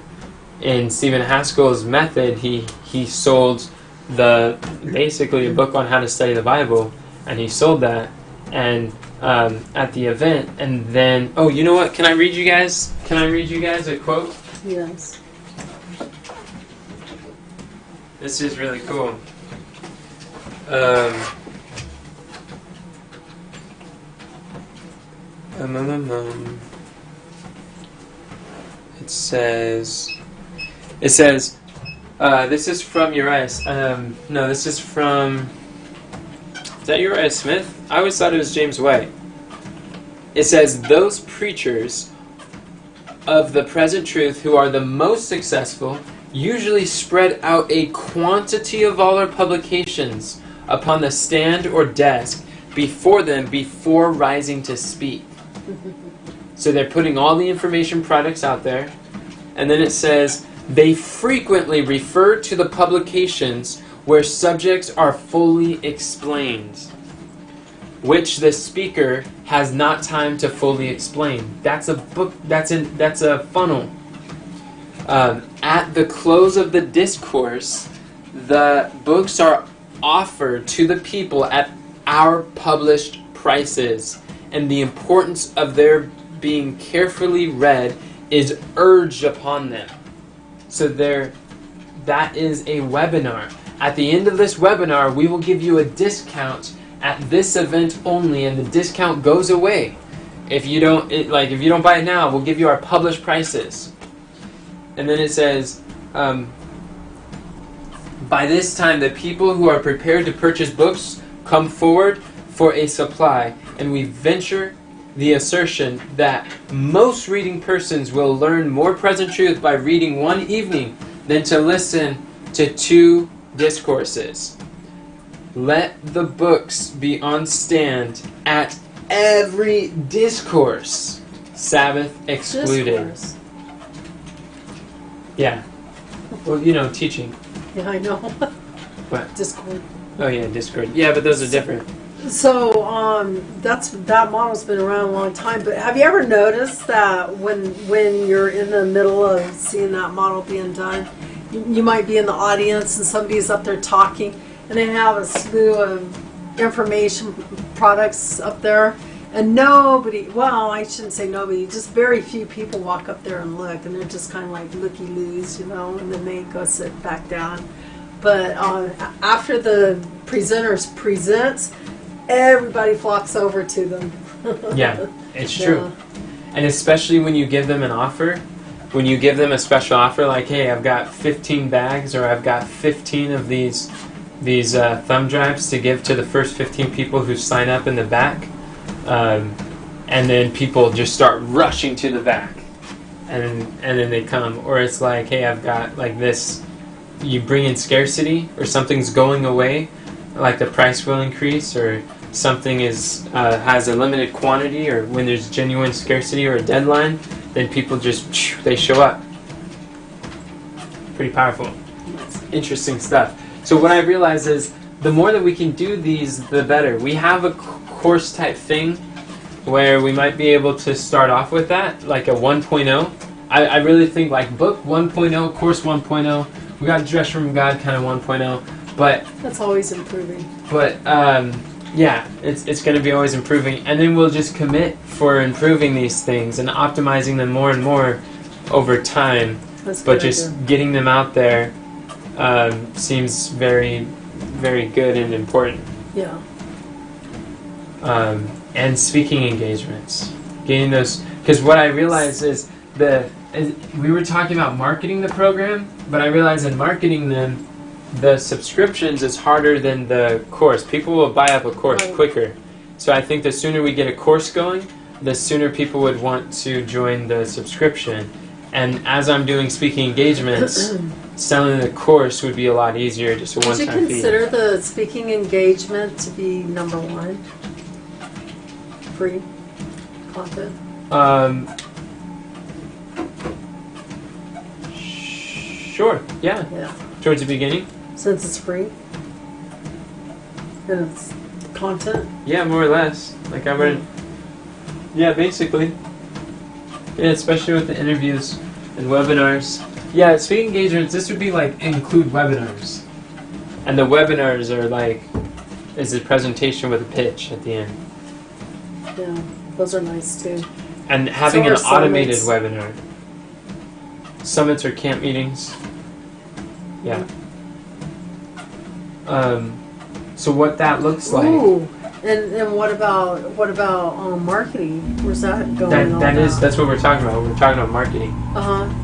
in Stephen Haskell's method, he sold basically a book on how to study the Bible, and he sold that, and at the event, and then, oh, you know what? Can I read you guys a quote? Yes. This is really cool. It says, this is from Uriah. No, this is from, is that Uriah Smith? I always thought it was James White. It says, those preachers of the present truth who are the most successful usually spread out a quantity of all our publications upon the stand or desk before them before rising to speak. So they're putting all the information products out there, and then it says they frequently refer to the publications where subjects are fully explained, which the speaker has not time to fully explain. That's a book. That's a funnel. At the close of the discourse, the books are offered to the people at our published prices, and the importance of their being carefully read is urged upon them. So that is a webinar. At the end of this webinar, we will give you a discount at this event only, and the discount goes away. If you don't buy it now, we'll give you our published prices. And then it says, by this time, the people who are prepared to purchase books come forward for a supply, and we venture the assertion that most reading persons will learn more present truth by reading one evening than to listen to 2 discourses. Let the books be on stand at every discourse, Sabbath excluded. Discourse. Yeah. Well, teaching. Yeah, I know. What? Discord. Oh yeah, Discord. Yeah, but those are different. So that model's been around a long time. But have you ever noticed that when you're in the middle of seeing that model being done, you might be in the audience and somebody's up there talking, and they have a slew of information products up there, and nobody, well, I shouldn't say nobody, just very few people walk up there and look, and they're just kind of like looky-loos, and then they go sit back down. But after the presenters presents, everybody flocks over to them. Yeah, it's true. And especially when you give them an offer, when you give them a special offer like, hey, I've got 15 bags, or I've got 15 of these thumb drives to give to the first 15 people who sign up in the back, and then people just start rushing to the back, and then they come. Or it's like, hey, I've got like this, you bring in scarcity, or something's going away, like the price will increase, or something has a limited quantity, or when there's genuine scarcity or a deadline, then people just, they show up. Pretty powerful. Interesting stuff. So what I realize is, the more that we can do these, the better. We have a course type thing where we might be able to start off with that, like a 1.0. I really think like book 1.0, course 1.0, we got Dress from God kind of 1.0, but That's always improving. But yeah, it's going to be always improving, and then we'll just commit for improving these things and optimizing them more and more over time. That's a But good just idea. getting them out there seems very, very good and important. Yeah. And speaking engagements, getting those, because what I realize is we were talking about marketing the program, but I realize in marketing them, the subscriptions is harder than the course. People will buy up a course Right. quicker. So I think the sooner we get a course going, the sooner people would want to join the subscription. And as I'm doing speaking engagements, selling the course would be a lot easier, just a Would you one-time fee. consider the speaking engagement to be number 1? Free content? Sure, yeah. Yeah. Towards the beginning? Since it's free? And it's content? Yeah, more or less. Like I would, yeah, basically. Yeah, especially with the interviews and webinars. Yeah, speaking engagements, this would be like include webinars. And the webinars are like, is a presentation with a pitch at the end. Yeah. Those are nice too. And having So an are automated summits. webinar. Summits or camp meetings. Yeah. So what that looks like. Ooh, and what about marketing? Where's that going? That's what we're talking about. We're talking about marketing.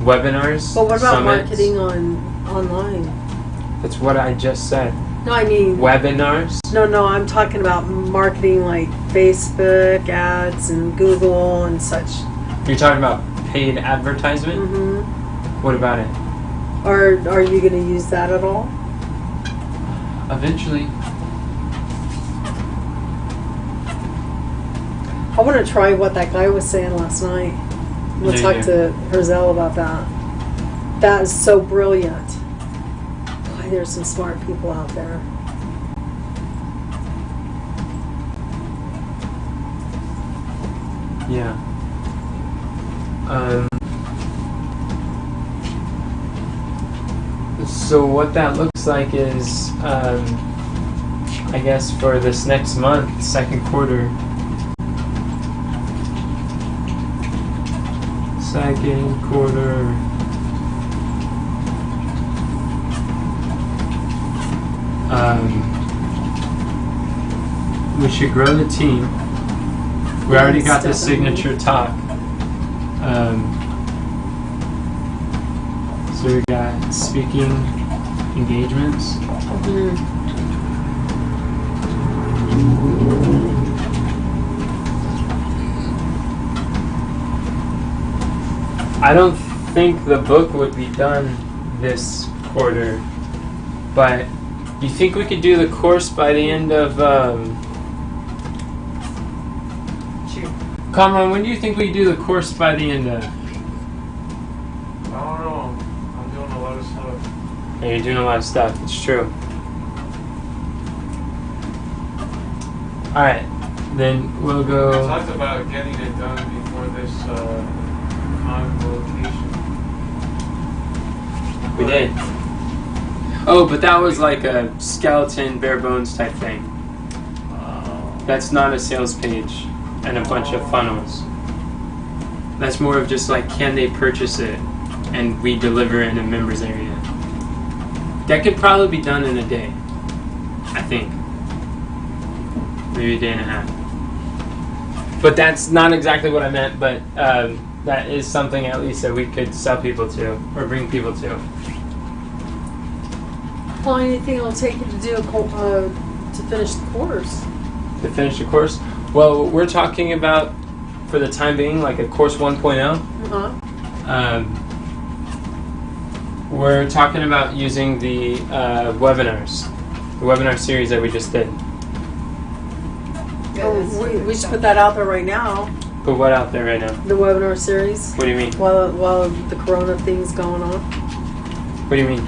Webinars. But what about summits. marketing online? That's what I just said. No, I mean Webinars. no. I'm talking about marketing like Facebook ads and Google and such. You're talking about paid advertisement. Mm-hmm. What about it? Are you going to use that at all? Eventually. I want to try what that guy was saying last night. We'll Yeah, talk yeah. to Herzl about that. That is so brilliant. Boy, there's some smart people out there. Yeah. So what that looks like is, I guess for this next month, second quarter. Second quarter. We should grow the team. We already got the signature talk. So we got speaking engagements. I don't think the book would be done this quarter, but you think we could do the course by the end of June. Come on, when do you think we do the course by the end of? I don't know. I'm doing a lot of stuff. Yeah, you're doing a lot of stuff, it's true. Alright, then we'll I go. talked about getting it done before this convocation. We did. Oh, but that was like a skeleton, bare bones type thing. That's not a sales page and a bunch of funnels. That's more of just like, can they purchase it and we deliver it in a members area. That could probably be done in a day, I think. Maybe a day and a half. But that's not exactly what I meant, but that is something at least that we could sell people to or bring people to. How long do you think it'll take you to do to finish the course? To finish the course? Well, we're talking about, for the time being, like a course 1.0. We're talking about using the webinars, the webinar series that we just did. We should put that out there right now. Put what out there right now? The webinar series. What do you mean? While the Corona thing's going on. What do you mean?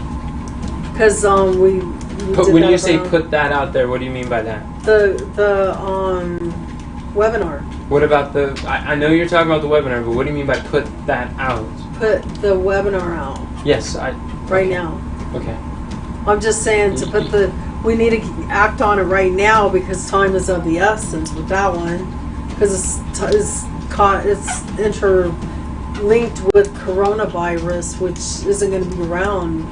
Because we Put, did when that you say around put that out there, what do you mean by that? the webinar. What about the? I know you're talking about the webinar, but what do you mean by put that out? Put the webinar out Yes, right now. Okay. I'm just saying to put we need to act on it right now because time is of the essence with that one because it's interlinked with coronavirus, which isn't going to be around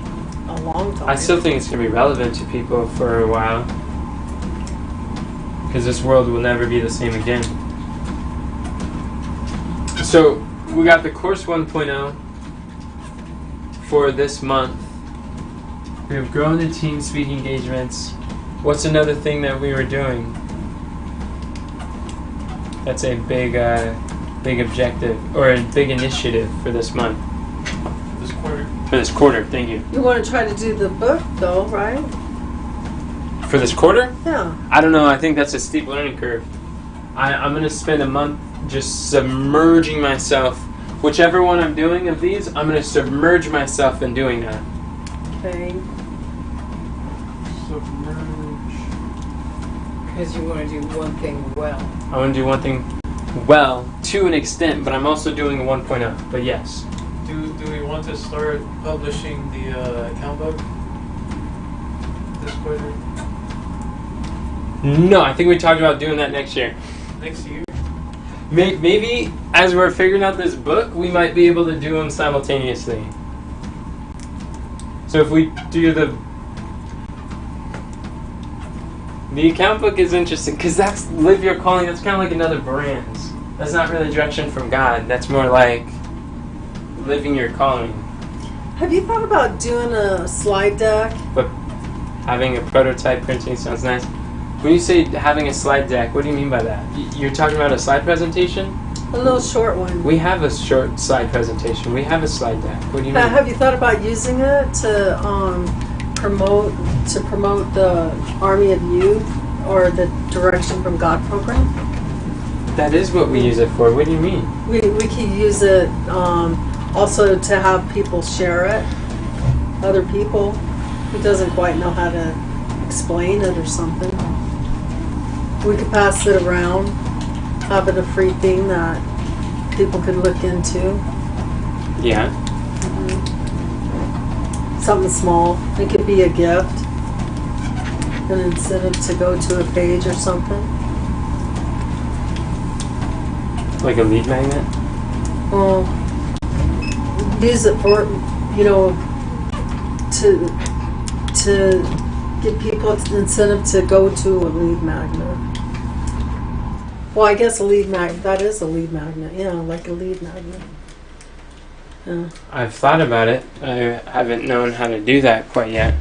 a long time. I still think it's going to be relevant to people for a while because this world will never be the same again. So we got the course 1.0 for this month. We have grown the team speaking engagements. What's another thing that we were doing? That's a big objective or a big initiative for this month. This quarter. For this quarter, thank you. You want to try to do the book though, right? For this quarter? Yeah. I don't know. I think that's a steep learning curve. I'm going to spend a month just submerging myself. Whichever one I'm doing of these, I'm going to submerge myself in doing that. Okay. Submerge. Because you want to do one thing well. I want to do one thing well, to an extent, but I'm also doing a 1.0. But yes. Do we want to start publishing the account book this quarter? No, I think we talked about doing that next year. Next year? Maybe as we're figuring out this book, we might be able to do them simultaneously. So if we do the The account book is interesting because that's live your calling. That's kind of like another brand. That's not really direction from God. That's more like living your calling. Have you thought about doing a slide deck? But having a prototype printing sounds nice. When you say having a slide deck, what do you mean by that? You're talking about a slide presentation? A little short one. We have a short slide presentation. We have a slide deck. What do you mean? Have you thought about using it to promote the Army of Youth or the Direction from God program? That is what we use it for. What do you mean? We could use it also to have people share it. Other people who doesn't quite know how to explain it or something. We could pass it around, have it a free thing that people could look into. Yeah. Something small. It could be a gift, an incentive to go to a page or something. Like a lead magnet? Well, use it for, to give people an incentive to go to a lead magnet. Well, I guess a lead magnet, that is a lead magnet. Yeah, like a lead magnet. Yeah. I've thought about it. I haven't known how to do that quite yet.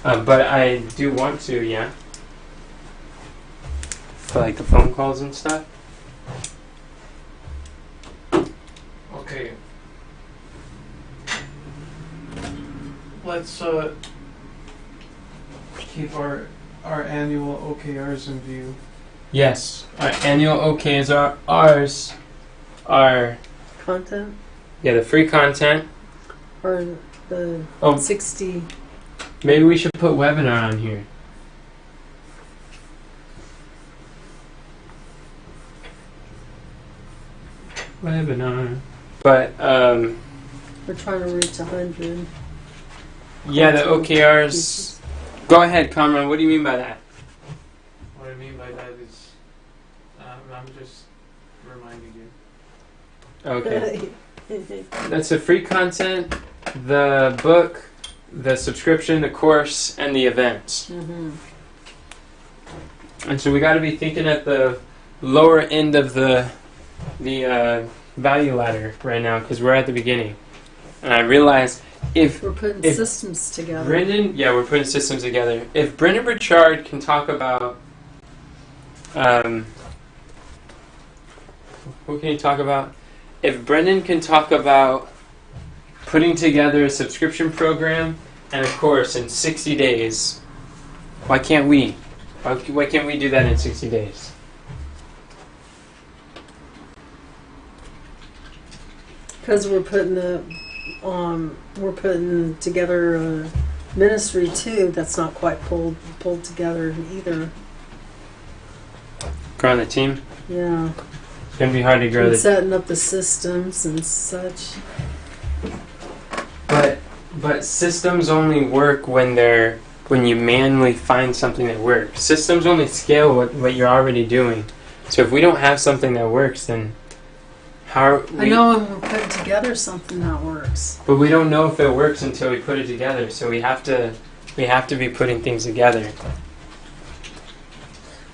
But I do want to, yeah. For like the phone calls and stuff. Okay. Let's keep our annual OKRs in view. Yes. Our annual OKs are ours. Are Content the free content. or the Oh. 60. Maybe we should put webinar on here. Webinar. But We're trying to reach 100. yeah, the OKRs. Go ahead, Kamran. What do you mean by that? What I mean by that is, I'm just reminding you. Okay. That's the free content, the book, the subscription, the course, and the events. Mm-hmm. And so we got to be thinking at the lower end of the value ladder right now because we're at the beginning. And I realize if We're putting if systems together. we're putting systems together. If Brendan Burchard can talk about, what can he talk about? If Brendan can talk about putting together a subscription program and a course in 60 days, why can't we? Why can't we do that in 60 days? Because we're putting together a ministry too. That's not quite pulled together either. Growing the team? Yeah. It's going to be hard to grow And the setting up the systems and such. But systems only work when you manually find something that works. Systems only scale what you're already doing. So if we don't have something that works, then how are we? I know we're putting together something that works. But we don't know if it works until we put it together. So we have to be putting things together.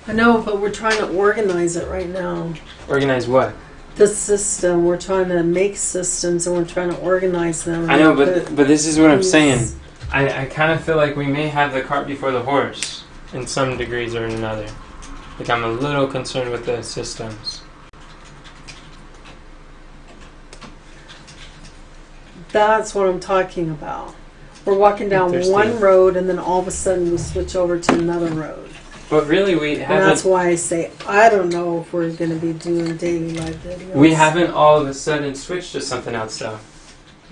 I know, but we're trying to organize it right now. Organize what? The system. We're trying to make systems and we're trying to organize them. I know, but this is what I'm things- saying. I kind of feel like we may have the cart before the horse in some degrees or another. Like I'm a little concerned with the systems. That's what I'm talking about. We're walking down Interesting. one road and then all of a sudden we switch over to another road. But really, we And that's haven't. why I say I don't know if we're going to be doing daily live videos. We haven't all of a sudden switched to something else, though.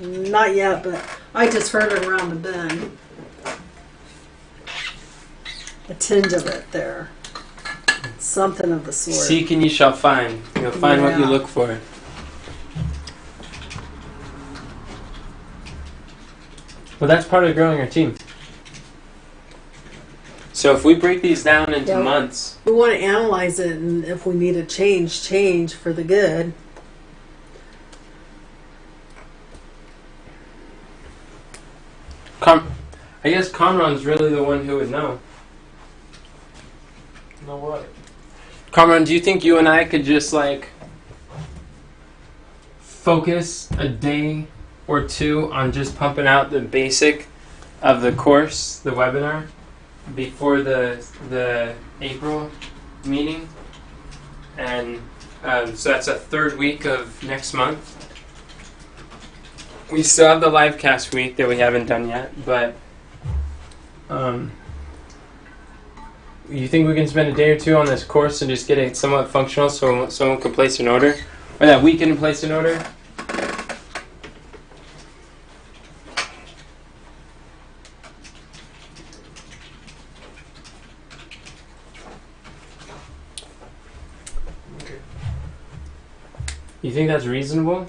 Not yet, but I just heard it around the bend. A tinge of it there. Something of the sort. Seek and you shall find. You'll find what you Yeah. look for. Well, that's part of growing our team. So if we break these down into Yeah. months, We want to analyze it, and if we need to change for the good. I guess Conron's really the one who would know. know what? Carmen, do you think you and I could just like focus a day or two on just pumping out the basic of the course, the webinar, before the April meeting? And so that's a third week of next month. We still have the live cast week that we haven't done yet, but you think we can spend a day or two on this course and just get it somewhat functional so someone can place an order? Or that we can place an order? You think that's reasonable?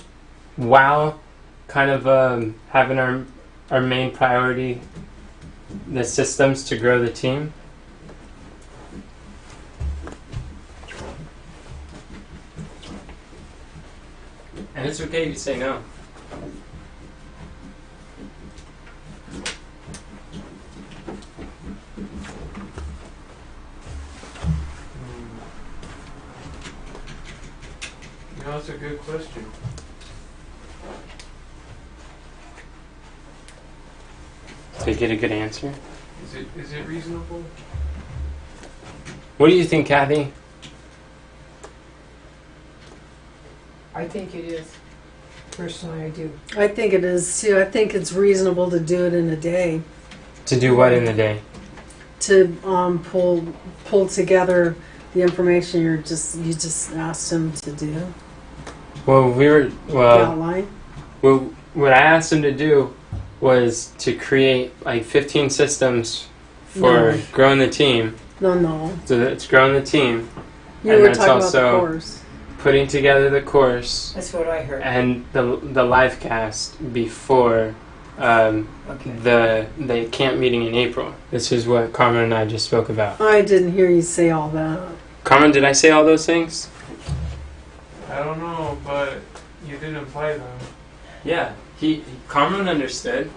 While kind of having our main priority, the systems to grow the team? And it's okay if you say no. You know, that's a good question. To get a good answer. Is it reasonable? What do you think, Kathy? I think it is. Personally, I do. I think it is too. I think it's reasonable to do it in a day. To do what in the day? To pull together the information you just asked him to do. Well, The well, outline. what I asked him to do was to create like 15 systems for No. growing the team. No. So that's growing the team, You And were that's talking about also- the course. putting together the course, That's what I heard. and the live cast before Okay. the camp meeting in April. This is what Carmen and I just spoke about. I didn't hear you say all that. Carmen, did I say all those things? I don't know, but you did imply them. Yeah, Carmen understood.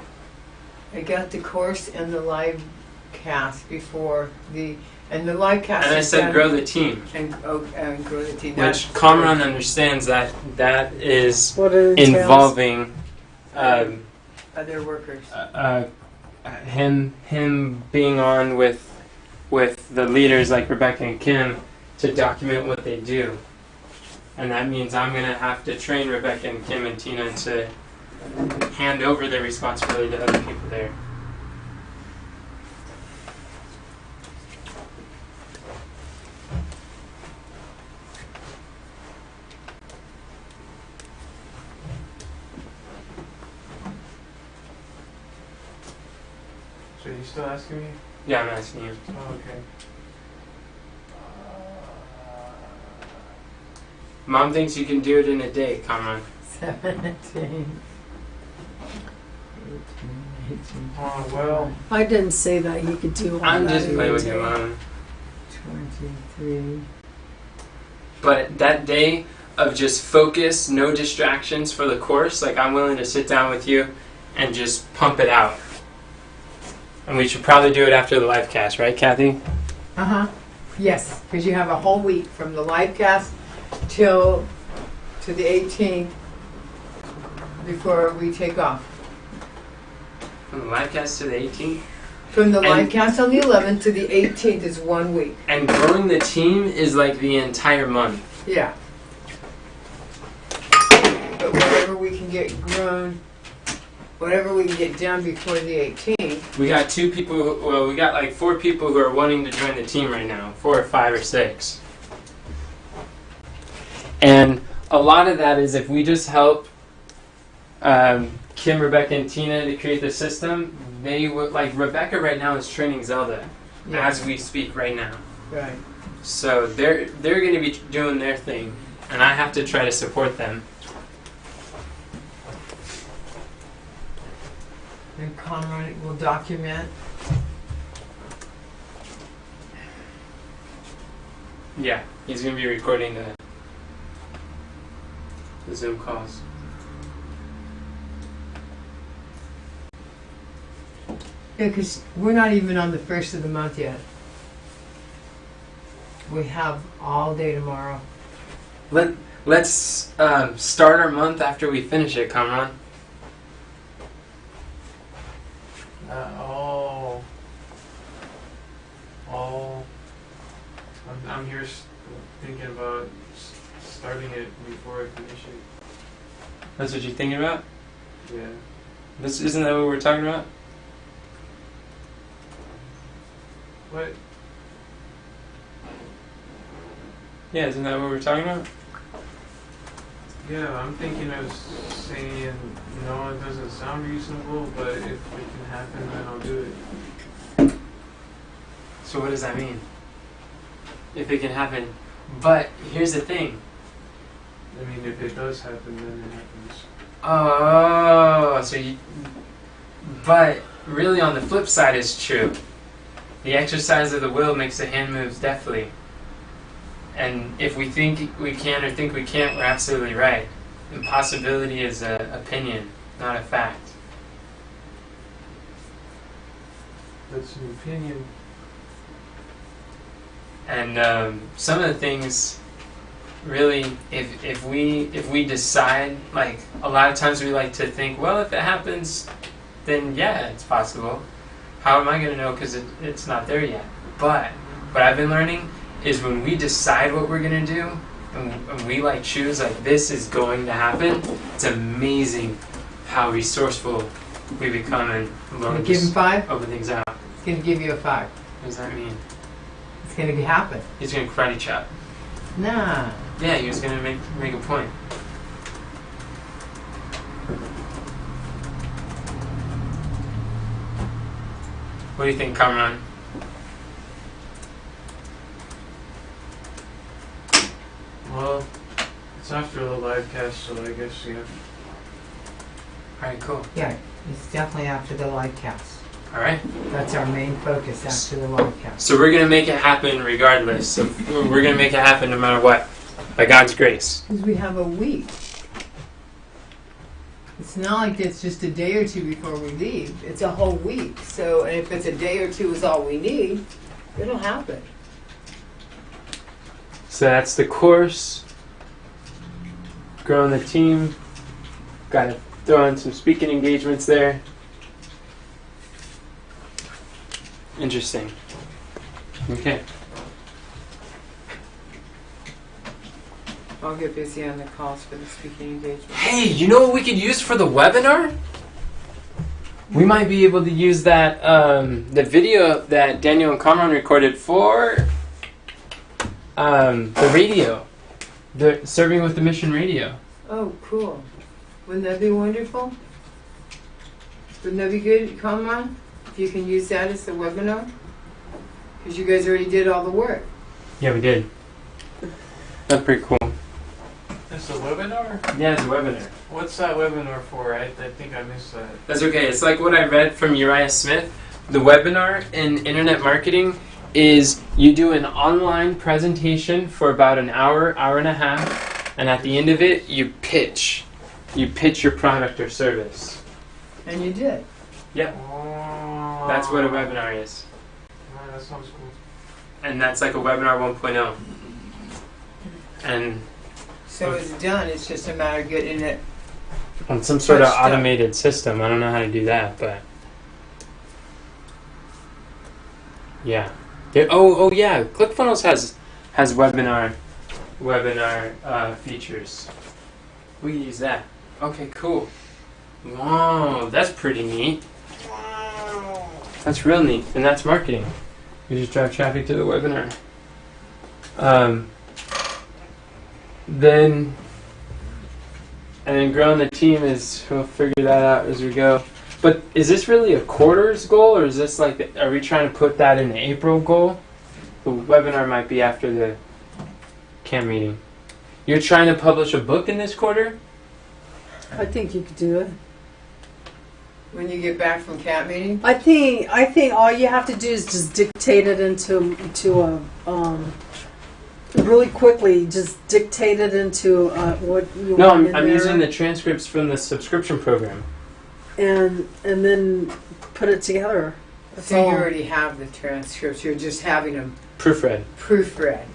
I got the course and the live cast before the live cast. And I is said done. grow the team, and grow the team. which Carmen understands that is What it entails. involving Other workers. him being on with the leaders like Rebecca and Kim to document what they do. And that means I'm going to have to train Rebecca and Kim and Tina to hand over their responsibility to other people there. So you still asking me? Yeah, I'm asking you. Oh, okay. Mom thinks you can do it in a day, Cameron. 17, 18, 18, Oh, well. I didn't say that you could do all I'm that just in playing a with day. you, Mom. 23. But that day of just focus, no distractions for the course, like I'm willing to sit down with you and just pump it out. And we should probably do it after the live cast, right, Kathy? Uh-huh. Yes, because you have a whole week from the live cast till to the 18th before we take off. From the live cast to the 18th. From the And- live cast on the 11th to the 18th is 1 week. And growing the team is like the entire month. Yeah. But whatever we can get grown, whatever we can get done before the 18th. We got we got like 4 people who are wanting to join the team right now. 4 or 5 or 6. And a lot of that is if we just help Kim, Rebecca, and Tina to create the system, they would, like Rebecca right now is training Zelda as we speak right now. Right. So they're going to be doing their thing, and I have to try to support them. And Conrad will document. Yeah, he's going to be recording the Zoom calls. Yeah, because we're not even on the first of the month yet. We have all day tomorrow. Let's start our month after we finish it, Kamran. I'm here thinking about starting it before I finish it. That's what you're thinking about? Yeah. Isn't that what we're talking about? What? Yeah, isn't that what we're talking about? Yeah, I'm thinking of saying, no, it doesn't sound reasonable, but if it can happen, then I'll do it. So what does that mean? If it can happen. But here's the thing. I mean, if it does happen, then it happens. Oh, but really on the flip side is true. The exercise of the will makes the hand moves deftly. And if we think we can or think we can't, we're absolutely right. Impossibility is an opinion, not a fact. That's an opinion. And some of the things, really, if we decide, like a lot of times we like to think, well, if it happens, then yeah, it's possible. How am I going to know? Because it's not there yet. But what I've been learning is when we decide what we're going to do, and we like choose, like this is going to happen, it's amazing how resourceful we become and learn Give him 5? open things out. It's going to give you a 5. What does that mean? It's going to happen. He's going to karate chop. Nah. Yeah, he was going to make a point. What do you think, Kamran? Well, it's after the live cast, so I guess, yeah. Alright, cool. Yeah, it's definitely after the live cast. Alright. That's our main focus, after the live cast. So we're going to make it happen regardless. So we're going to make it happen no matter what. By God's grace. Because we have a week. It's not like it's just a day or two before we leave. It's a whole week. So if it's a day or two is all we need, it'll happen. So that's the course. Growing the team. Got to throw in some speaking engagements there. Interesting. Okay. I'll get busy on the calls for the speaking engagement. Hey, you know what we could use for the webinar? We might be able to use that the video that Daniel and Kamran recorded for the radio, the Serving with the Mission radio. Oh, cool. Wouldn't that be wonderful? Wouldn't that be good, Kamran? If you can use that as the webinar? Because you guys already did all the work. Yeah, we did. That's pretty cool. It's a webinar? Yeah, it's a webinar. What's that webinar for? I think I missed that. That's okay. It's like what I read from Uriah Smith. The webinar in internet marketing is you do an online presentation for about an hour, hour and a half, and at the end of it, you pitch. You pitch your product or service. And you did. Yeah, Oh. that's what a webinar is. Oh, that sounds cool. And that's like a webinar 1.0. And So it's done. It's just a matter of getting it. on some sort of Touched up. automated system. I don't know how to do that, but yeah. Oh yeah. ClickFunnels has webinar features. We can use that. Okay, cool. Wow, that's pretty neat. That's real neat, and that's marketing. You just drive traffic to the webinar. Then growing the team is, we'll figure that out as we go. But is this really a quarters goal, or is this like, are we trying to put that in the April goal? The webinar might be after the CAM meeting. You're trying to publish a book in this quarter? I think you could do it. When you get back from CAT meeting? I think all you have to do is just dictate it into a really quickly. Just dictate it into what you No, want in I'm there, using the transcripts from the subscription program. and then put it together. That's So you all. already have the transcripts. You're just having them Proofread. proofread.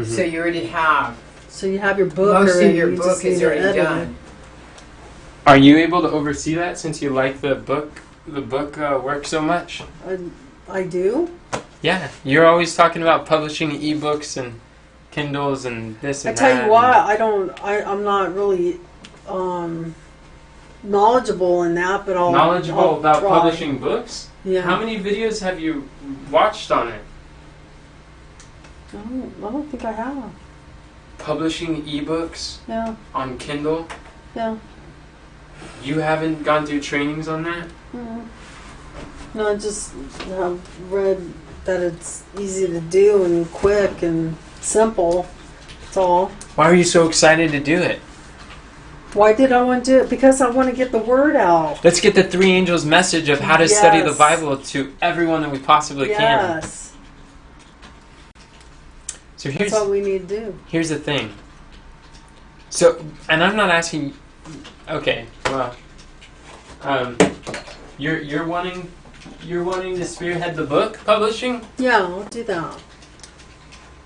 So you already have So you have your book most already. of your you book just need is to already edit it. done. Are you able to oversee that since you like the book work so much? I do. Yeah, you're always talking about publishing ebooks and Kindles and this I and tell that. you what, I'm not really knowledgeable in that, but I'll Knowledgeable I'll about try. publishing books? Yeah. How many videos have you watched on it? I don't think I have. Publishing ebooks Yeah. on Kindle? Yeah. You haven't gone through trainings on that? No, I just have read that it's easy to do and quick and simple. That's all. Why are you so excited to do it? Why did I want to do it? Because I want to get the word out. Let's get the three angels message of how to study the Yes. Bible to everyone that we possibly can. Yes. So That's all we need to do. here's the thing. So, and I'm not asking. Okay, well, you're wanting to spearhead the book publishing, Yeah, I'll do that.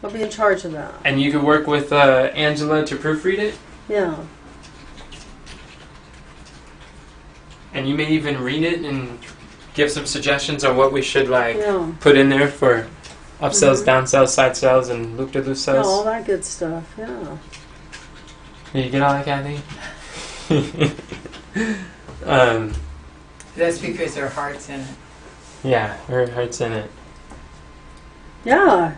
I'll be in charge of that. and you could work with Angela to proofread it, Yeah. and you may even read it and give some suggestions on what we should Yeah. put in there for upsells, downsells, side sells, and loop to loop Yeah, all sells. that good stuff. Yeah. Did you get all that, Kathy? That's because their heart's in it. Yeah, her heart's in it. Yeah.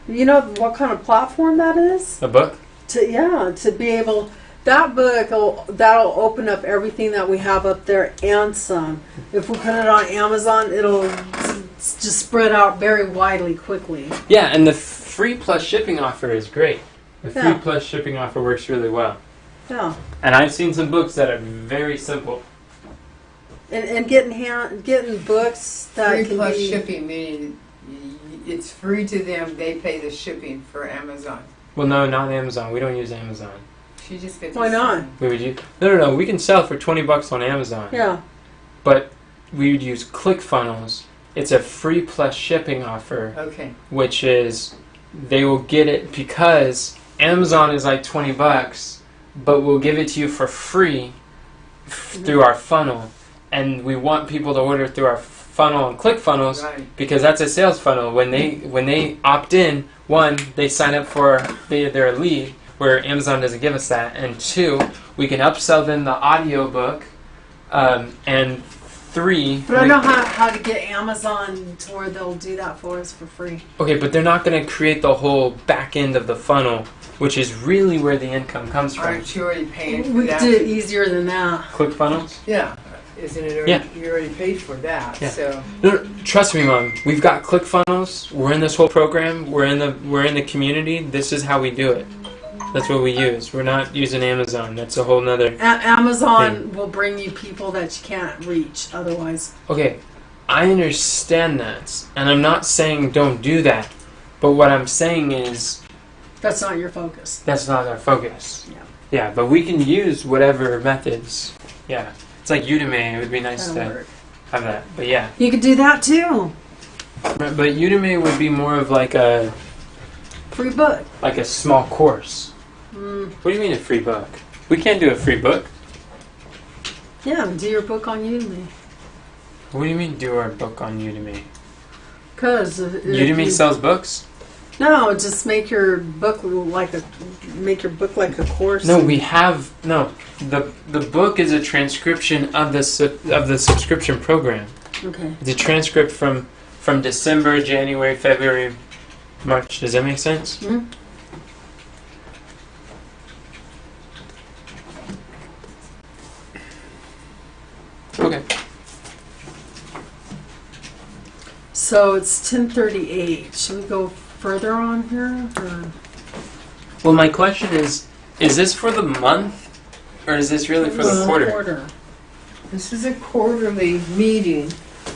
You know what kind of platform that is? A book? To be able, that book, that'll open up everything that we have up there and some. If we put it on Amazon, it'll just spread out very widely quickly. Yeah, and the free plus shipping offer is great. The free Yeah. plus shipping offer works really well. Yeah. And I've seen some books that are very simple. And getting books that Free can plus be shipping, meaning it's free to them, they pay the shipping for Amazon. Well, no, not Amazon. We don't use Amazon. She just gets Why the not? same. We would use no. We can sell for $20 on Amazon. Yeah. But we would use ClickFunnels. It's a free plus shipping offer, Okay. which is they will get it because Amazon is like $20, but we'll give it to you for free through our funnel. And we want people to order through our funnel and ClickFunnels Right. because that's a sales funnel. When they opt in, one, they sign up for they're a lead where Amazon doesn't give us that, and two, we can upsell them the audiobook, and three. But I know how to get Amazon to where they'll do that for us for free. Okay, but they're not going to create the whole back end of the funnel, which is really where the income comes from. Aren't you already paying for We that? could do it easier than that. ClickFunnels. Yeah. Isn't it already, Yeah. you already paid for that, Yeah. so. No, trust me, Mom. We've got ClickFunnels. We're in this whole program. We're in the community. This is how we do it. That's what we use. We're not using Amazon. That's a whole nother. Amazon will bring you people that you can't reach otherwise. Okay, I understand that, and I'm not saying don't do that. But what I'm saying is That's not your focus. that's not our focus. Yeah. Yeah, but we can use whatever methods. Yeah, it's like Udemy. It would be nice That'll to work. have that. But yeah, You could do that too. but Udemy would be more of like a Free book. small course. What do you mean a free book? We can't do a free book. Yeah, do your book on Udemy. What do you mean do our book on Udemy? Cause Udemy sells books? No, just make your book like a course. No, we have no. The book is a transcription of the subscription program. Okay. It's a transcript from December, January, February, March. Does that make sense? Mhm. Okay. So it's 10:38. Should we go further on here? Or? Well, my question is this for the month, or is this really for the quarter? This is a quarterly meeting,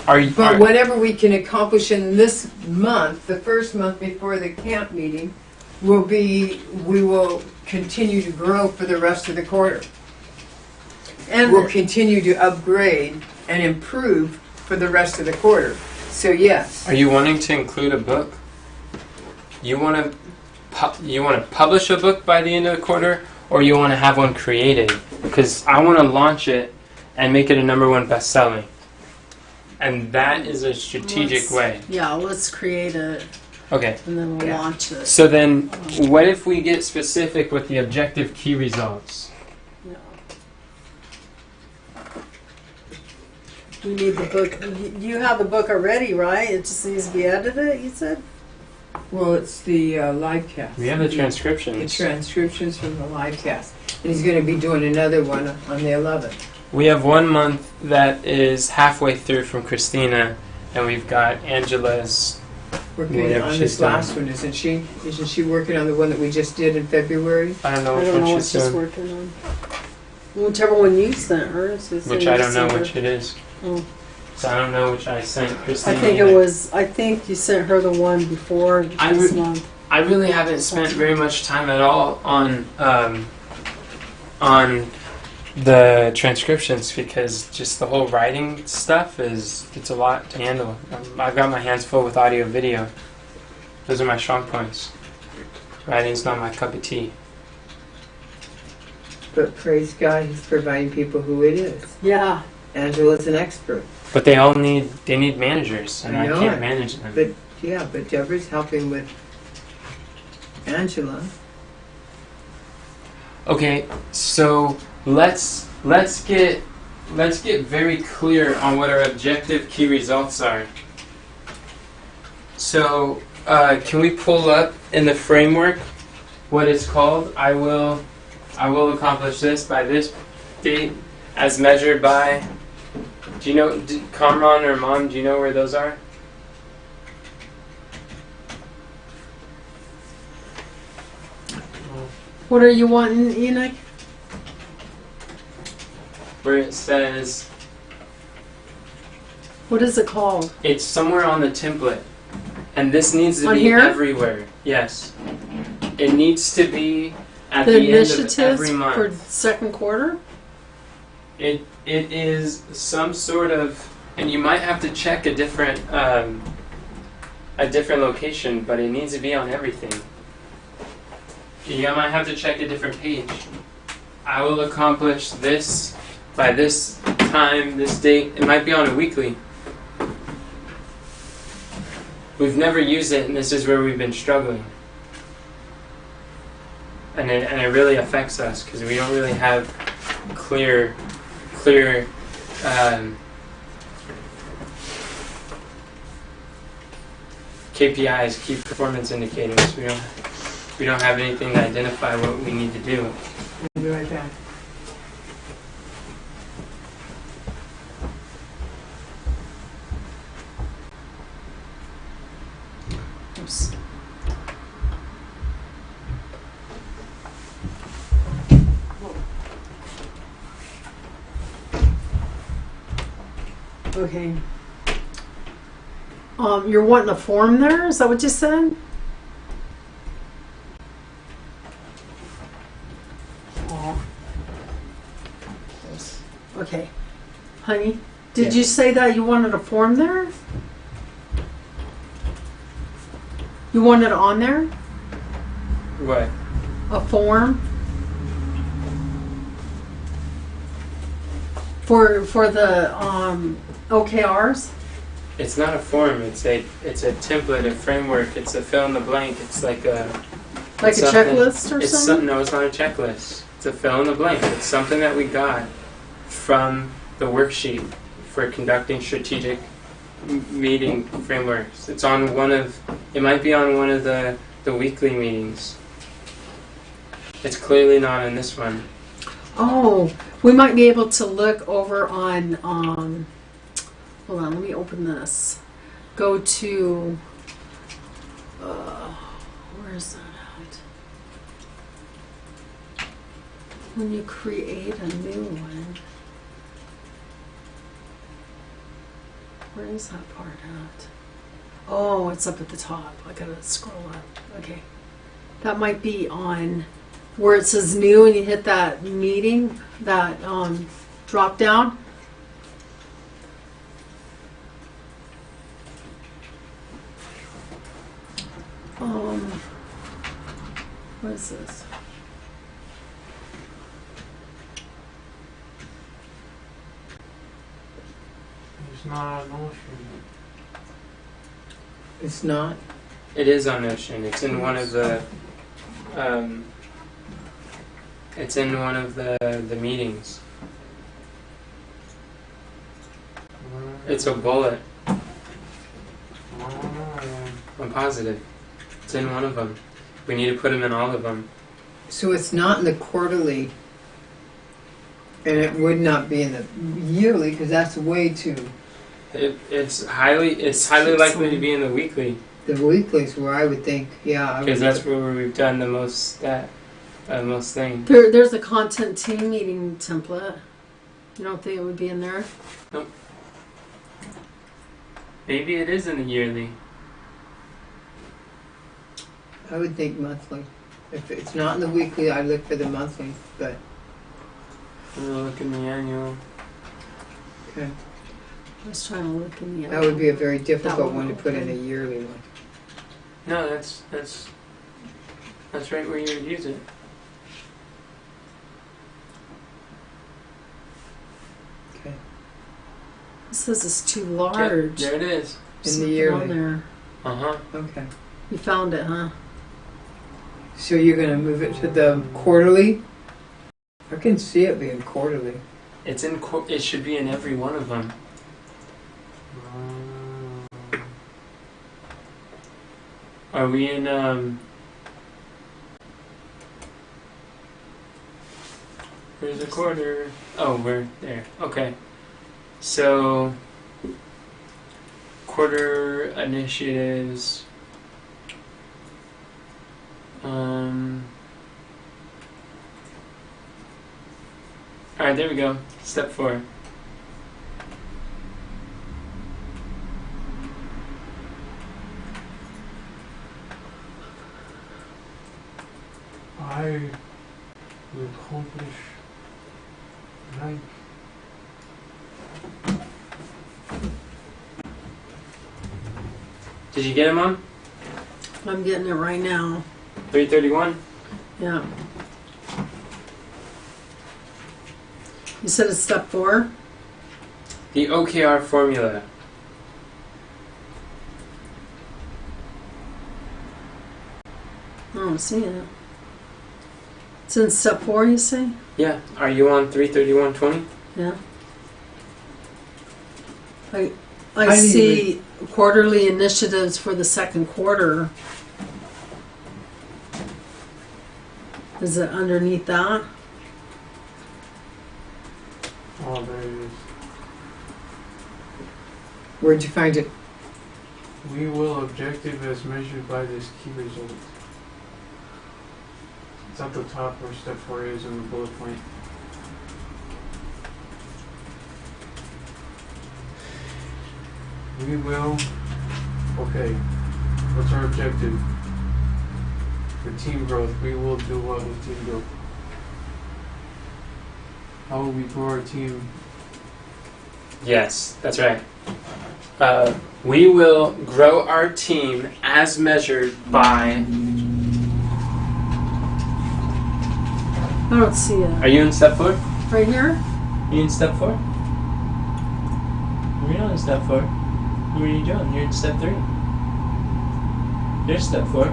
Are you? but whatever we can accomplish in this month, the first month before the camp meeting, we will continue to grow for the rest of the quarter. And We'll continue to upgrade and improve for the rest of the quarter. So yes, Are you wanting to include a book? You want to you want to publish a book by the end of the quarter, or you want to have one created? Because I want to launch it and make it a #1 best-selling. And that is a strategic way. Yeah, let's create it Okay. and then we'll launch it. So then, what if we get specific with the objective key results? Yeah. We need the book. You have the book already, right? It just needs to be edited, you said? Well, it's the live cast. We have the The transcriptions. transcriptions from the live cast. And he's going to be doing another one on the 11th. We have 1 month that is halfway through from Christina, and we've got Angela's. Working Whatever on she's this done. last one, isn't she? Isn't she working on the one that we just did in February? I don't know I which don't one know what she's she's doing. working on. Whichever one you sent her. Which I don't know which it is. Oh. So I don't know which I sent Christina. I think either. it was. I think you sent her the one before I this would- month. I really haven't spent very much time at all on the transcriptions because just the whole writing stuff it's a lot to handle. I've got my hands full with audio video. Those are my strong points. Writing's not my cup of tea. But praise God, he's providing people who it is. Yeah. Angela's an expert. But they need managers, and I I know can't it. manage them. But yeah, but Deborah's helping with Angela. Okay, so let's get very clear on what our objective key results are. So can we pull up in the framework what it's called? I will accomplish this by this date as measured by. Do you know, Kamran or Mom? Do you know where those are? What are you wanting, Enoch? Where it says What is it called? it's somewhere on the template, and this needs to On be here? everywhere. Yes, it needs to be at The the, end of initiatives every for month. second quarter? It is some sort of, and you might have to check a different location, but it needs to be on everything. You might have to check a different page. I will accomplish this by this time, this date. It might be on a weekly. We've never used it, and this is where we've been struggling. And it really affects us because we don't really have clear KPIs, key performance indicators. We don't have anything to identify what we need to do. I'll be right back. Oops. Okay. You're wanting a form there? Is that what you said? Oh. Okay. Honey, did Yes. you say that you wanted a form there? You want it on there? What? A form? For the OKRs? It's not a form. It's a template, a framework. It's a fill in the blank. It's like a Like a something- checklist or it's something? No, it's not a checklist. It's a fill in the blank. It's something that we got from the worksheet for conducting strategic meeting frameworks. It's on one of. It might be on one of the weekly meetings. It's clearly not in this one. Oh, we might be able to look over on, hold on, let me open this. Go to, where is that at? When you create a new one. Where is that part at? Oh, it's up at the top. I gotta scroll up. Okay. That might be on where it says new and you hit that meeting, that drop down. What is this? It's not an ocean. It's not. It is on Notion. It's in one of the. It's in one of the meetings. It's a bullet. I'm positive. It's in one of them. We need to put them in all of them. So it's not in the quarterly, and it would not be in the yearly because that's way too. It's highly likely to be in the weekly The weekly's where I would think, yeah. I would because that's where we've done the most most thing. There's a content team meeting template. You don't think it would be in there? Maybe it is in the yearly. I would think monthly. If it's not in the weekly, I look for the monthly. But I'm gonna look in the annual. okay, I was trying to look in the that would be a very difficult one one to put in a okay. yearly one. No, that's right where you would use it. Okay, It says it's too Yep, large. there it is. in the Something on yearly. there. Uh-huh. Okay, You found it, huh? so you're gonna move it to the quarterly? I can see it being quarterly. It's in. It should be in every one of them. Are we in? Where's the quarter? Oh, we're there. Okay. So, quarter initiatives. All right, there we go. Step 4. I will accomplish like Did you get him on? I'm getting it right now. 331. Yeah. You said it's step 4? The OKR formula. I don't see it. It's in step 4, you say? Yeah. Are you on 331.20? Yeah. I I didn't see quarterly initiatives for the second quarter. Is it underneath that? oh there it is. Where'd you find it? We will objective as measured by this key result. It's at the top where step 4 is in the bullet point. We will, okay, what's our objective? For team growth, we will do what with team growth? How will we grow our team? Yes, that's right. We will grow our team as measured by. I don't see it. Are you in step 4? Right here? Are you in step 4? You're not in step 4. What are you doing? You're in step 3. There's step 4.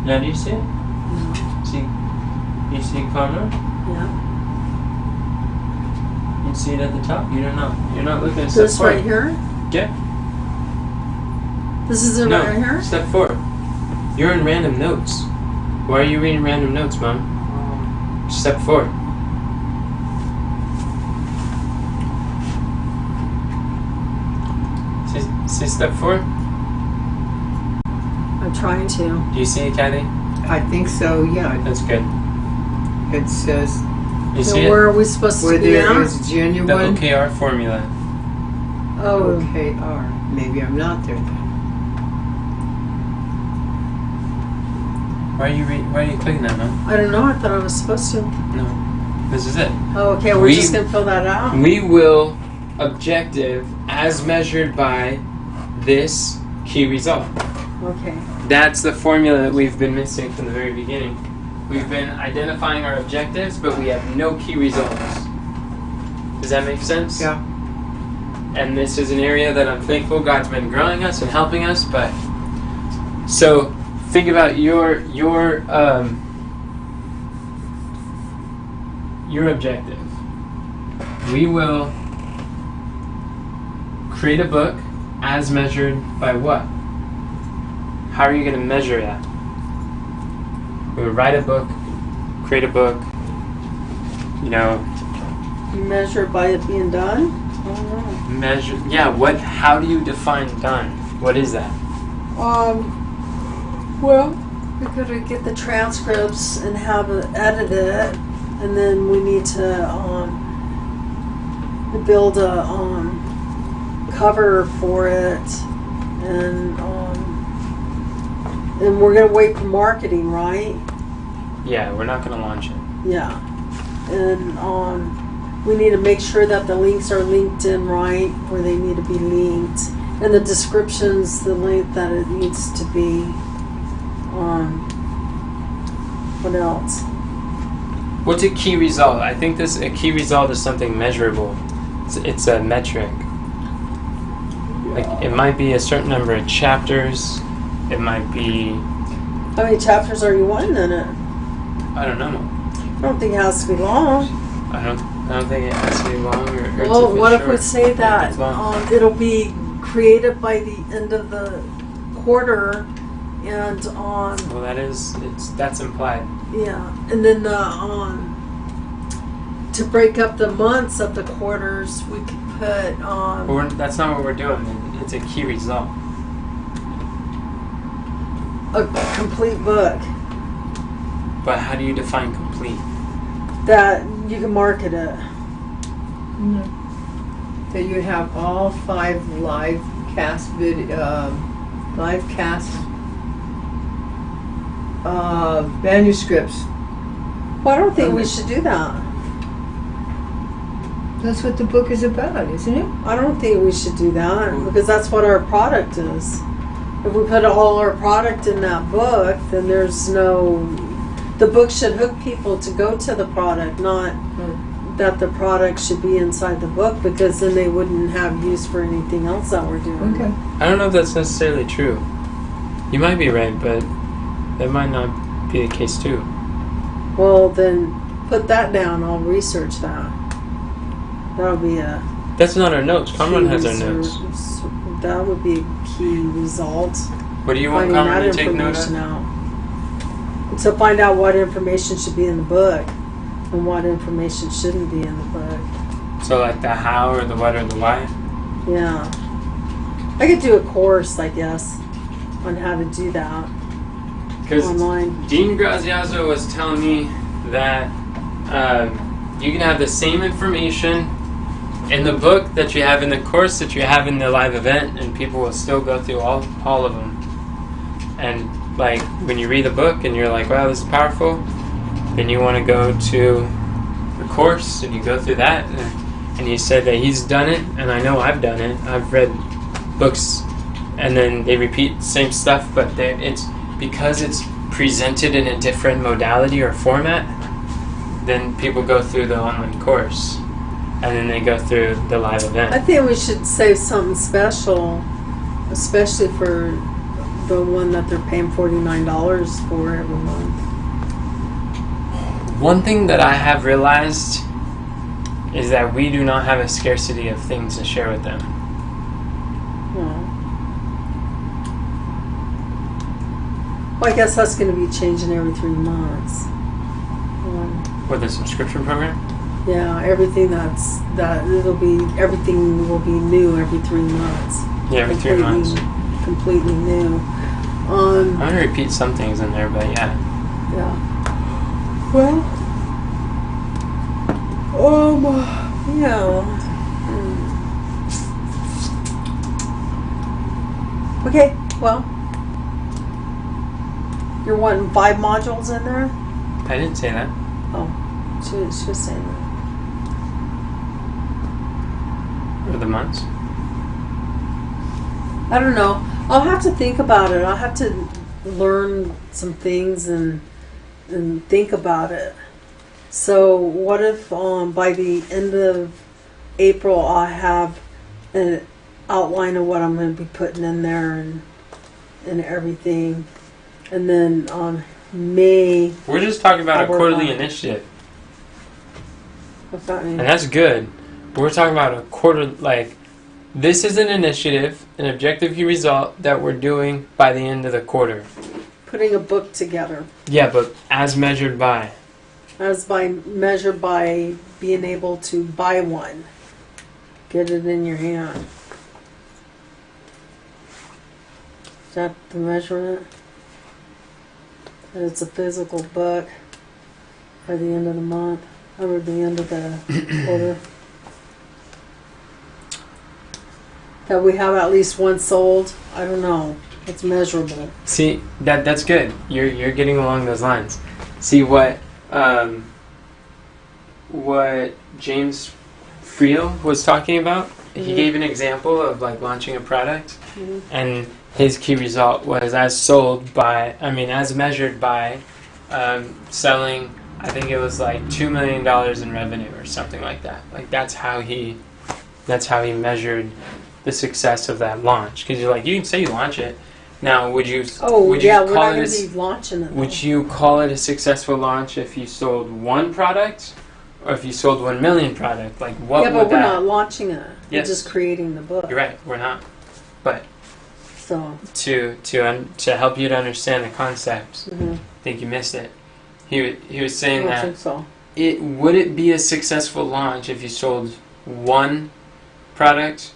Now do you see it? No. See? You see Connor? Yeah. You see it at the top? You're not looking at step This 4. right here? Yeah. This is it No, right here? step 4. You're in random notes. Why are you reading random notes, Mom? Step 4. See step 4? I'm trying to. Do you see it, Kathy? I think so, yeah. That's good. It says You So see it? where are we supposed where to be there at? is The genuine OKR formula. Oh, OKR. Maybe I'm not there then. Why are you clicking that, man? I don't know. I thought I was supposed to. No. This is it. Oh, okay. We're We- just going to fill that out. We will objective as measured by this key result. Okay. That's the formula that we've been missing from the very beginning. We've been identifying our objectives, but we have no key results. Does that make sense? Yeah. And this is an area that I'm thankful God's been growing us and helping us. But so think about your objective. We will create a book as measured by what? How are you going to measure that? We would write a book, create a book, you know, You measure it by it being done? I don't know. measure, yeah, how do you define done? What is that? Well, we could get the transcripts and have it edit it, and then we need to build a cover for it, and we're gonna wait for marketing, right? Yeah, we're not going to launch it. Yeah, and we need to make sure that the links are linked in right where they need to be linked, and the description's the link that it needs to be. What else? What's a key result? I think a key result is something measurable. It's a metric. Like it might be a certain number of chapters. It might be, How many chapters are you wanting in it? I don't know. I don't think it has to be long. I don't think it has to be long or Well, what if we short. say that It's long. it'll be created by the end of the quarter, and Well, that's implied. yeah, and then to break up the months of the quarters, we could put But that's not what we're doing. It's a key result. a complete book But how do you define complete? that you can market it. That you have all 5 live cast manuscripts. Well, I don't think we should do that. That's what the book is about, isn't it? I don't think we should do that because that's what our product is. If we put all our product in that book, then the book should hook people to go to the product, not that the product should be inside the book, because then they wouldn't have use for anything else that we're doing. Okay. I don't know if that's necessarily true. You might be right, but that might not be the case too. Well, then put that down. I'll research that. That'll be a That's not our notes. Kamran key has our notes. That would be a key result. What do you want Finding Kamran that to take note information of? out. To find out what information should be in the book and what information shouldn't be in the book. So like the how or the what or the why? Yeah. I could do a course, I guess, on how to do that Because online. Dean Graziaso was telling me that you can have the same information in the book that you have in the course that you have in the live event, and people will still go through all of them. And like when you read the book and you're like, wow, this is powerful, then you want to go to the course and you go through that. And he said that he's done it, and I know I've done it. I've read books and then they repeat the same stuff, but it's because it's presented in a different modality or format. Then people go through the online course, and then they go through the live event. I think we should save something special, especially for the one that they're paying $49 for every month. One thing that I have realized is that we do not have a scarcity of things to share with them. Well, I guess that's going to be changing every 3 months. With the subscription program? Yeah, everything everything will be new every 3 months. Yeah, every 3 months. Completely new. I'm going to repeat some things in there, but yeah. Yeah. Well, yeah. Okay, well, you're wanting 5 modules in there? I didn't say that. Oh, she was saying that. For the months? I don't know. I'll have to think about it. I'll have to learn some things and think about it. So what if by the end of April I have an outline of what I'm going to be putting in there and everything, and then on May. We're just talking about a I'll work quarterly on it. initiative, What's that mean? and that's good. But we're talking about a quarter, like, this is an initiative, an objective key result that we're doing by the end of the quarter. Putting a book together Yeah, but as measured by. as by measured by being able to buy one, get it in your hand. Is that the measurement? That it's a physical book by the end of the month or the end of the quarter. That we have at least one sold. I don't know. It's measurable. See, that's good. You're getting along those lines. See what James Friel was talking about. He Mhm. gave an example of like launching a product, Mhm. and his key result was as measured by selling. I think it was like $2 million in revenue or something like that. Like that's how he measured the success of that launch. Because you're like, you can say you launch it. Now, would you Oh, yeah, we're call not it going to be launching it. would you call it a successful launch if you sold one product, or if you sold 1 million product? Like what Yeah, would but we're that? not launching it. We're Yes. just creating the book. You're right. We're not. But So, to help you to understand the concept, mhm. I think you missed it. He was I saying don't that think so. would it be a successful launch if you sold one product,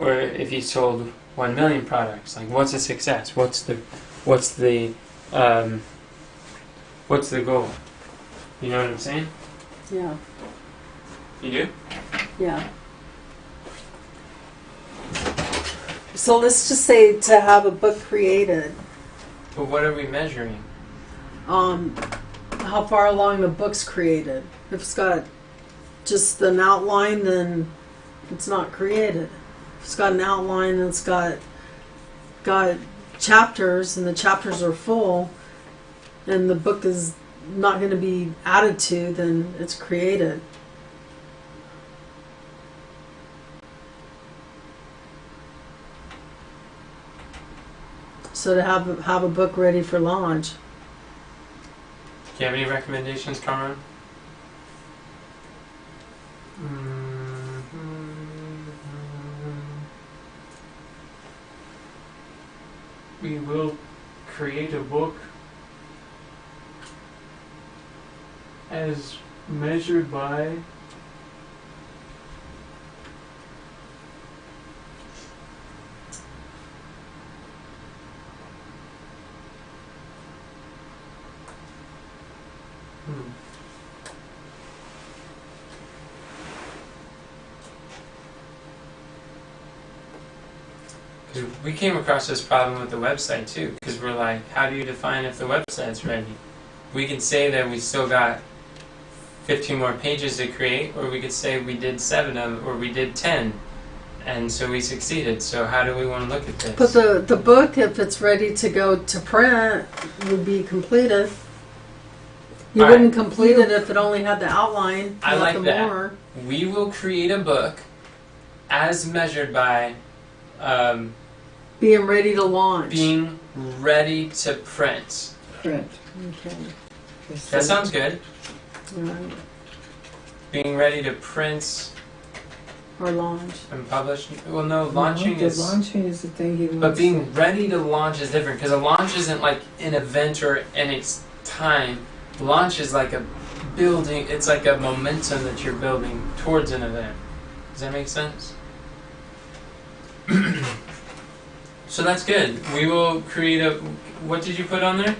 or if you sold 1 million products? Like, what's a success? What's the goal? You know what I'm saying? Yeah, You do? yeah. So let's just say to have a book created, But what are we measuring? how far along the book's created. If it's got just an outline, then it's not created. If it's got an outline and it's got chapters, and the chapters are full, and the book is not going to be added to, then it's created. So to have a book ready for launch. Do you have any recommendations, Cameron? We will create a book as measured by Because we came across this problem with the website too. Because we're like, how do you define if the website's ready? We could say that we still got 15 more pages to create, or we could say we did 7 of, or we did 10, and so we succeeded. So how do we want to look at this? But the book, if it's ready to go to print, would be completed. You All wouldn't right. complete it if it only had the outline. I like nothing that. more. We will create a book as measured by Being ready to launch. being ready to print. Print. Okay. That sounds good. Alright. Being ready to print Or launch. and publish. Well, no, launching is. Launching is the thing he wants. But being ready to launch is different, because a launch isn't like an event or any time. Launch is like a building. It's like a momentum that you're building towards an event. Does that make sense? So that's good. We will create a. What did you put on there?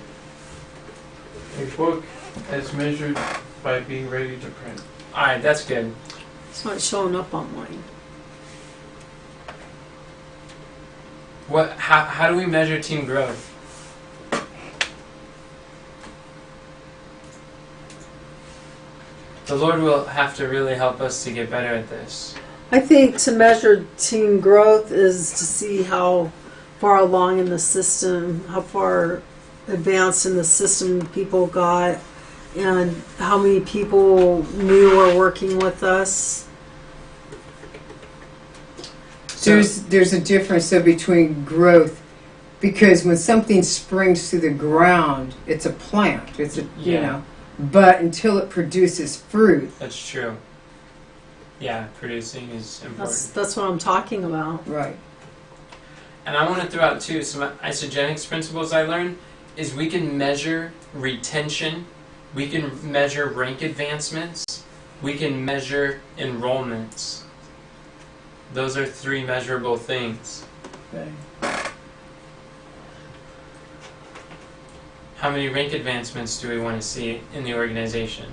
a book as measured by being ready to print. All right, that's good. It's not showing up on mine. What? How do we measure team growth? The Lord will have to really help us to get better at this. I think to measure team growth is to see how far along in the system, how far advanced in the system people got, and how many people new are working with us. There's a difference though between growth, because when something springs through the ground, it's a plant. It's a you Yeah. know, but until it produces fruit, That's true. Yeah, producing is important. That's what I'm talking about. right? And I want to throw out too some isogenics principles I learned is we can measure retention, we can measure rank advancements, we can measure enrollments. Those are 3 measurable things. Okay. How many rank advancements do we want to see in the organization?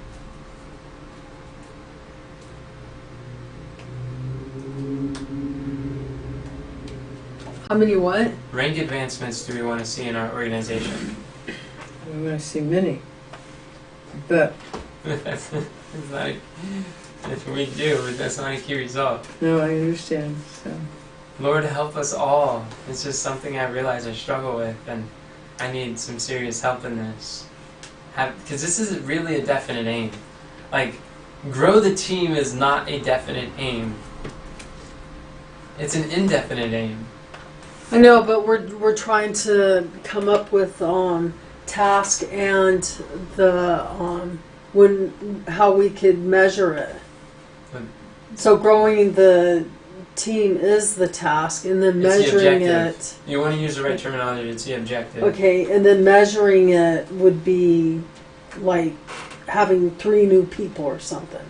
How many what? Rank advancements do we want to see in our organization? We want to see many, but that's not a, if we do, but that's not a key result. no, I understand. So Lord, help us all. It's just something I realize I struggle with, and I need some serious help in this. Because this isn't really a definite aim. Like, grow the team is not a definite aim. It's an indefinite aim. I know, but we're trying to come up with task and the how we could measure it. But- So growing the team is the task, and then It's the measuring objective. it. You want to use the right terminology, it's the objective. Okay, and then measuring it would be like having 3 new people or something.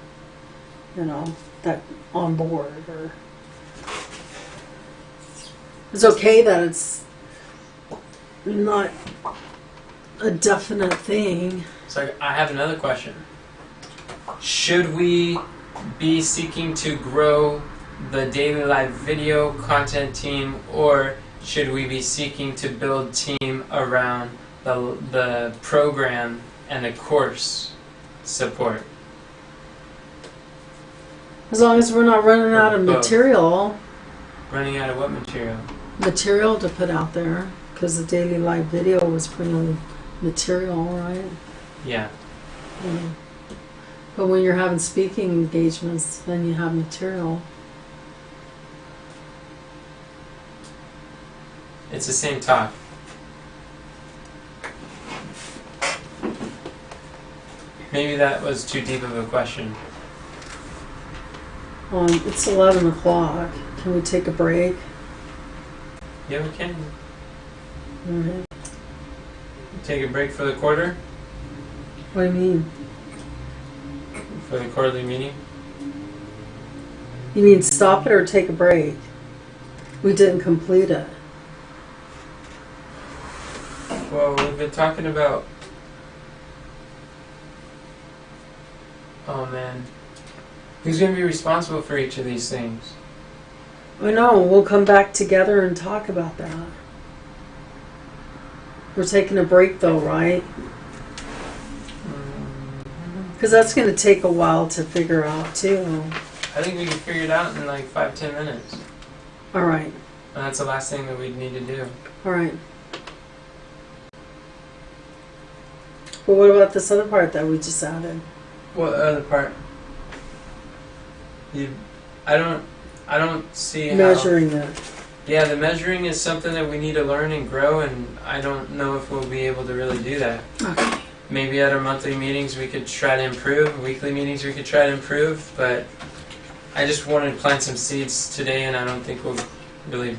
You know, that on board or. It's okay that it's not a definite thing. So I have another question. Should we be seeking to grow the daily live video content team, or should we be seeking to build team around the program and the course support? As long as we're not running out of Both. material Running out of what material? to put out there, because the daily live video was pretty material, right? Yeah. Mm. But when you're having speaking engagements, then you have material. It's the same talk. Maybe that was too deep of a question. It's 11 o'clock. Can we take a break? Yeah, we can. All right. Take a break for the quarter, What do you mean? for the quarterly meeting. You mean stop it or take a break? We didn't complete it. Well, we've been talking about. Oh man. Who's going to be responsible for each of these things? I know. We'll come back together and talk about that. We're taking a break though, right? Because that's going to take a while to figure out too. I think we can figure it out in like 5-10 minutes. All right. And that's the last thing that we'd need to do. All right. But what about this other part that we just added? What other part? I don't see how. Measuring it. Yeah, the measuring is something that we need to learn and grow, and I don't know if we'll be able to really do that. Okay. Maybe at our monthly meetings we could try to improve, weekly meetings we could try to improve, but I just wanted to plant some seeds today, and I don't think we'll really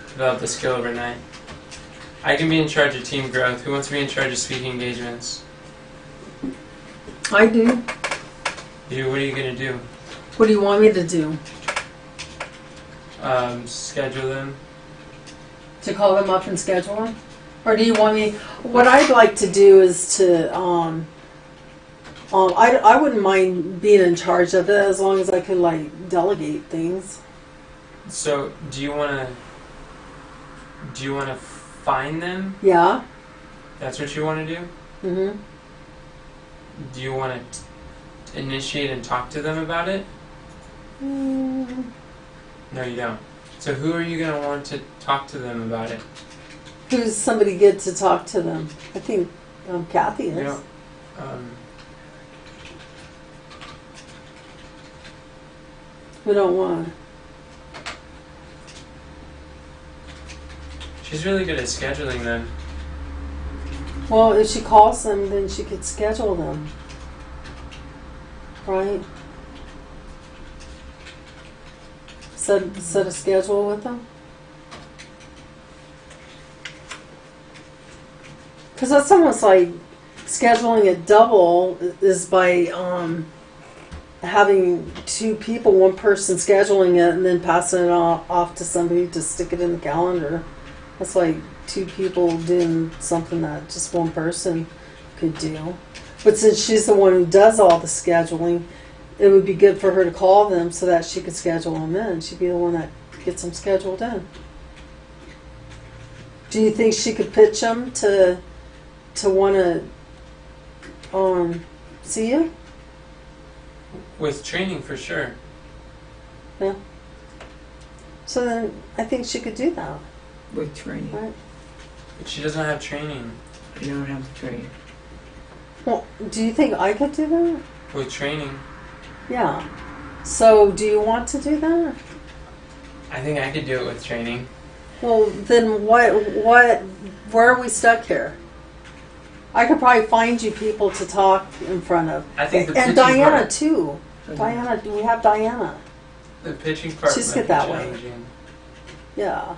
develop the skill overnight. I can be in charge of team growth. Who wants to be in charge of speaking engagements? I do. You, what are you going to do? What do you want me to do? Schedule them. To call them up and schedule them? Or do you want me? What I'd like to do is to, I wouldn't mind being in charge of it as long as I could like delegate things. So, do you want to find them? Yeah. That's what you want to do? Mhm. Do you want to initiate and talk to them about it? No, you don't. So who are you going to want to talk to them about it? Who's somebody good to talk to them? I think Kathy is. Yeah. We don't want. She's really good at scheduling them. Well, if she calls them, then she could schedule them. Right? Set a schedule with them. Because that's almost like scheduling it double is by having two people, one person scheduling it and then passing it off to somebody to stick it in the calendar. That's like two people doing something that just one person could do. But since she's the one who does all the scheduling, it would be good for her to call them so that she could schedule them in. She'd be the one that gets them scheduled in. Do you think she could pitch them to want to see you? With training, for sure. Yeah. So then I think she could do that. With training. Right. But she doesn't have training. You don't have to train. Well, do you think I could do that? With training, Yeah. So do you want to do that? I think I could do it with training. Well, then where are we stuck here? I could probably find you people to talk in front of. I think the And pitching Diana part, too. Diana, we have Diana. the pitching part She's might good be that way. challenging. Yeah.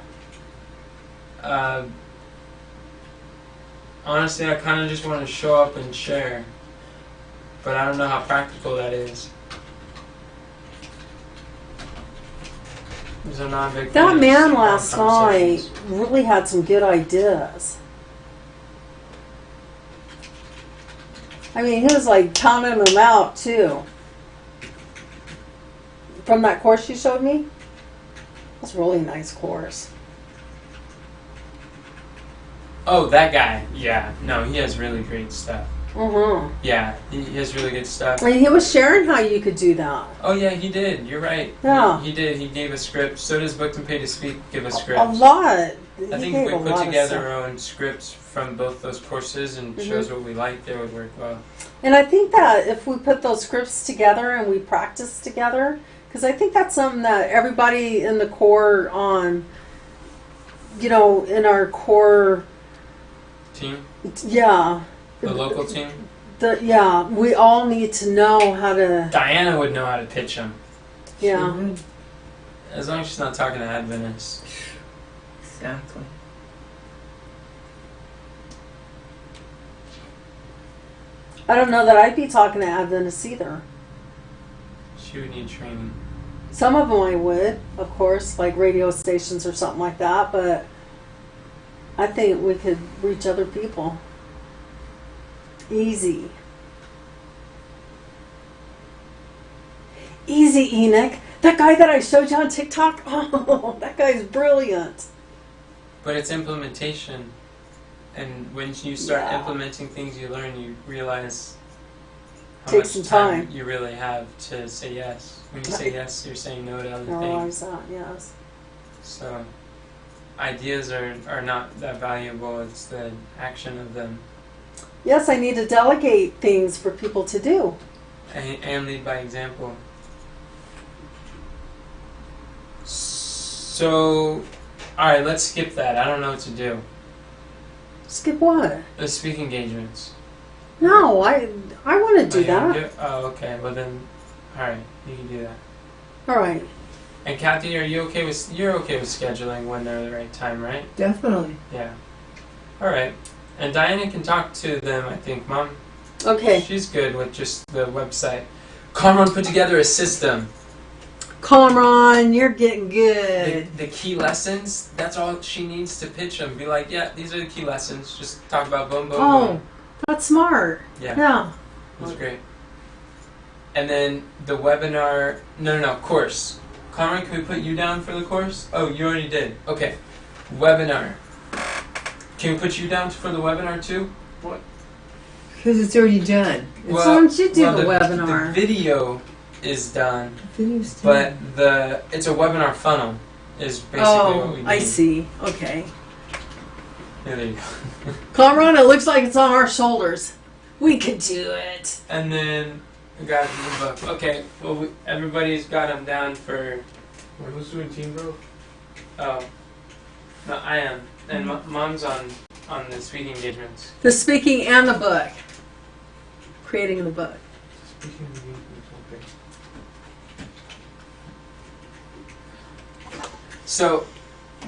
Honestly, I kind of just want to show up and share, but I don't know how practical that is. Because I'm not a big fan That of man long last night conversations. really had some good ideas. I mean, he was like pounding them out too. From that course you showed me? That's a really nice course. Oh, that guy. Yeah. No, he has really great stuff. Uh-huh. Yeah, he has really good stuff. And he was sharing how you could do that. Oh yeah, he did. You're right. Yeah. He did. He gave a script. So does Booked and Paid to Speak give us A scripts. lot. I He think gave if a we put lot of together stuff. our own scripts from both those courses and Mhm. shows what we liked, it would work well. And I think that if we put those scripts together and we practice together, because I think that's something that everybody in the core in our core, Team? yeah, The local team? we all need to know how to, Diana would know how to pitch them. yeah. As long as she's not talking to Adventists. Exactly. I don't know that I'd be talking to Adventists either. She would need training. Some of them I would, of course, like radio stations or something like that, but I think we could reach other people. Easy. Easy, Enoch. That guy that I showed you on TikTok, oh, that guy's brilliant. But it's implementation. And when you start Yeah. implementing things you learn, you realize how Takes much some time time. you really have to say yes. When you say yes, you're saying no to other No, things. yes. So ideas are not that valuable. It's the action of them. Yes, I need to delegate things for people to do. And lead by example. So, alright, let's skip that. I don't know what to do. Skip what? The speak engagements. No, I want to do Oh, you wanna that. do it? Oh, okay. Well then, alright, you can do that. All right. And Kathy, you're okay with scheduling when they're the right time, right? Definitely. Yeah. Alright. And Diana can talk to them, I think, Mom. Okay. She's good with just the website. Conron put together a system. Cameron, you're getting good. The key lessons, that's all she needs to pitch them. Be like, yeah, these are the key lessons. Just talk about boom, boom, Oh, boom. that's smart. Yeah, Yeah. it was great. And then the webinar, no, course. Conrad, can we put you down for the course? Oh, you already did. Okay. Webinar. Can we put you down for the webinar too? Because it's already done. Why don't you do the webinar? The video is done, The video's done. but it's a webinar funnel is basically what we need. I see. Okay. Yeah, there you go. Conrad, it looks like it's on our shoulders. We could do it. And then we got the book. Okay, well, everybody's got them down for. Wait, who's doing team, bro? Oh, no, I am, and Mom's on the speaking engagements. The speaking and the book. Creating the book. Speaking of engagements, okay. So,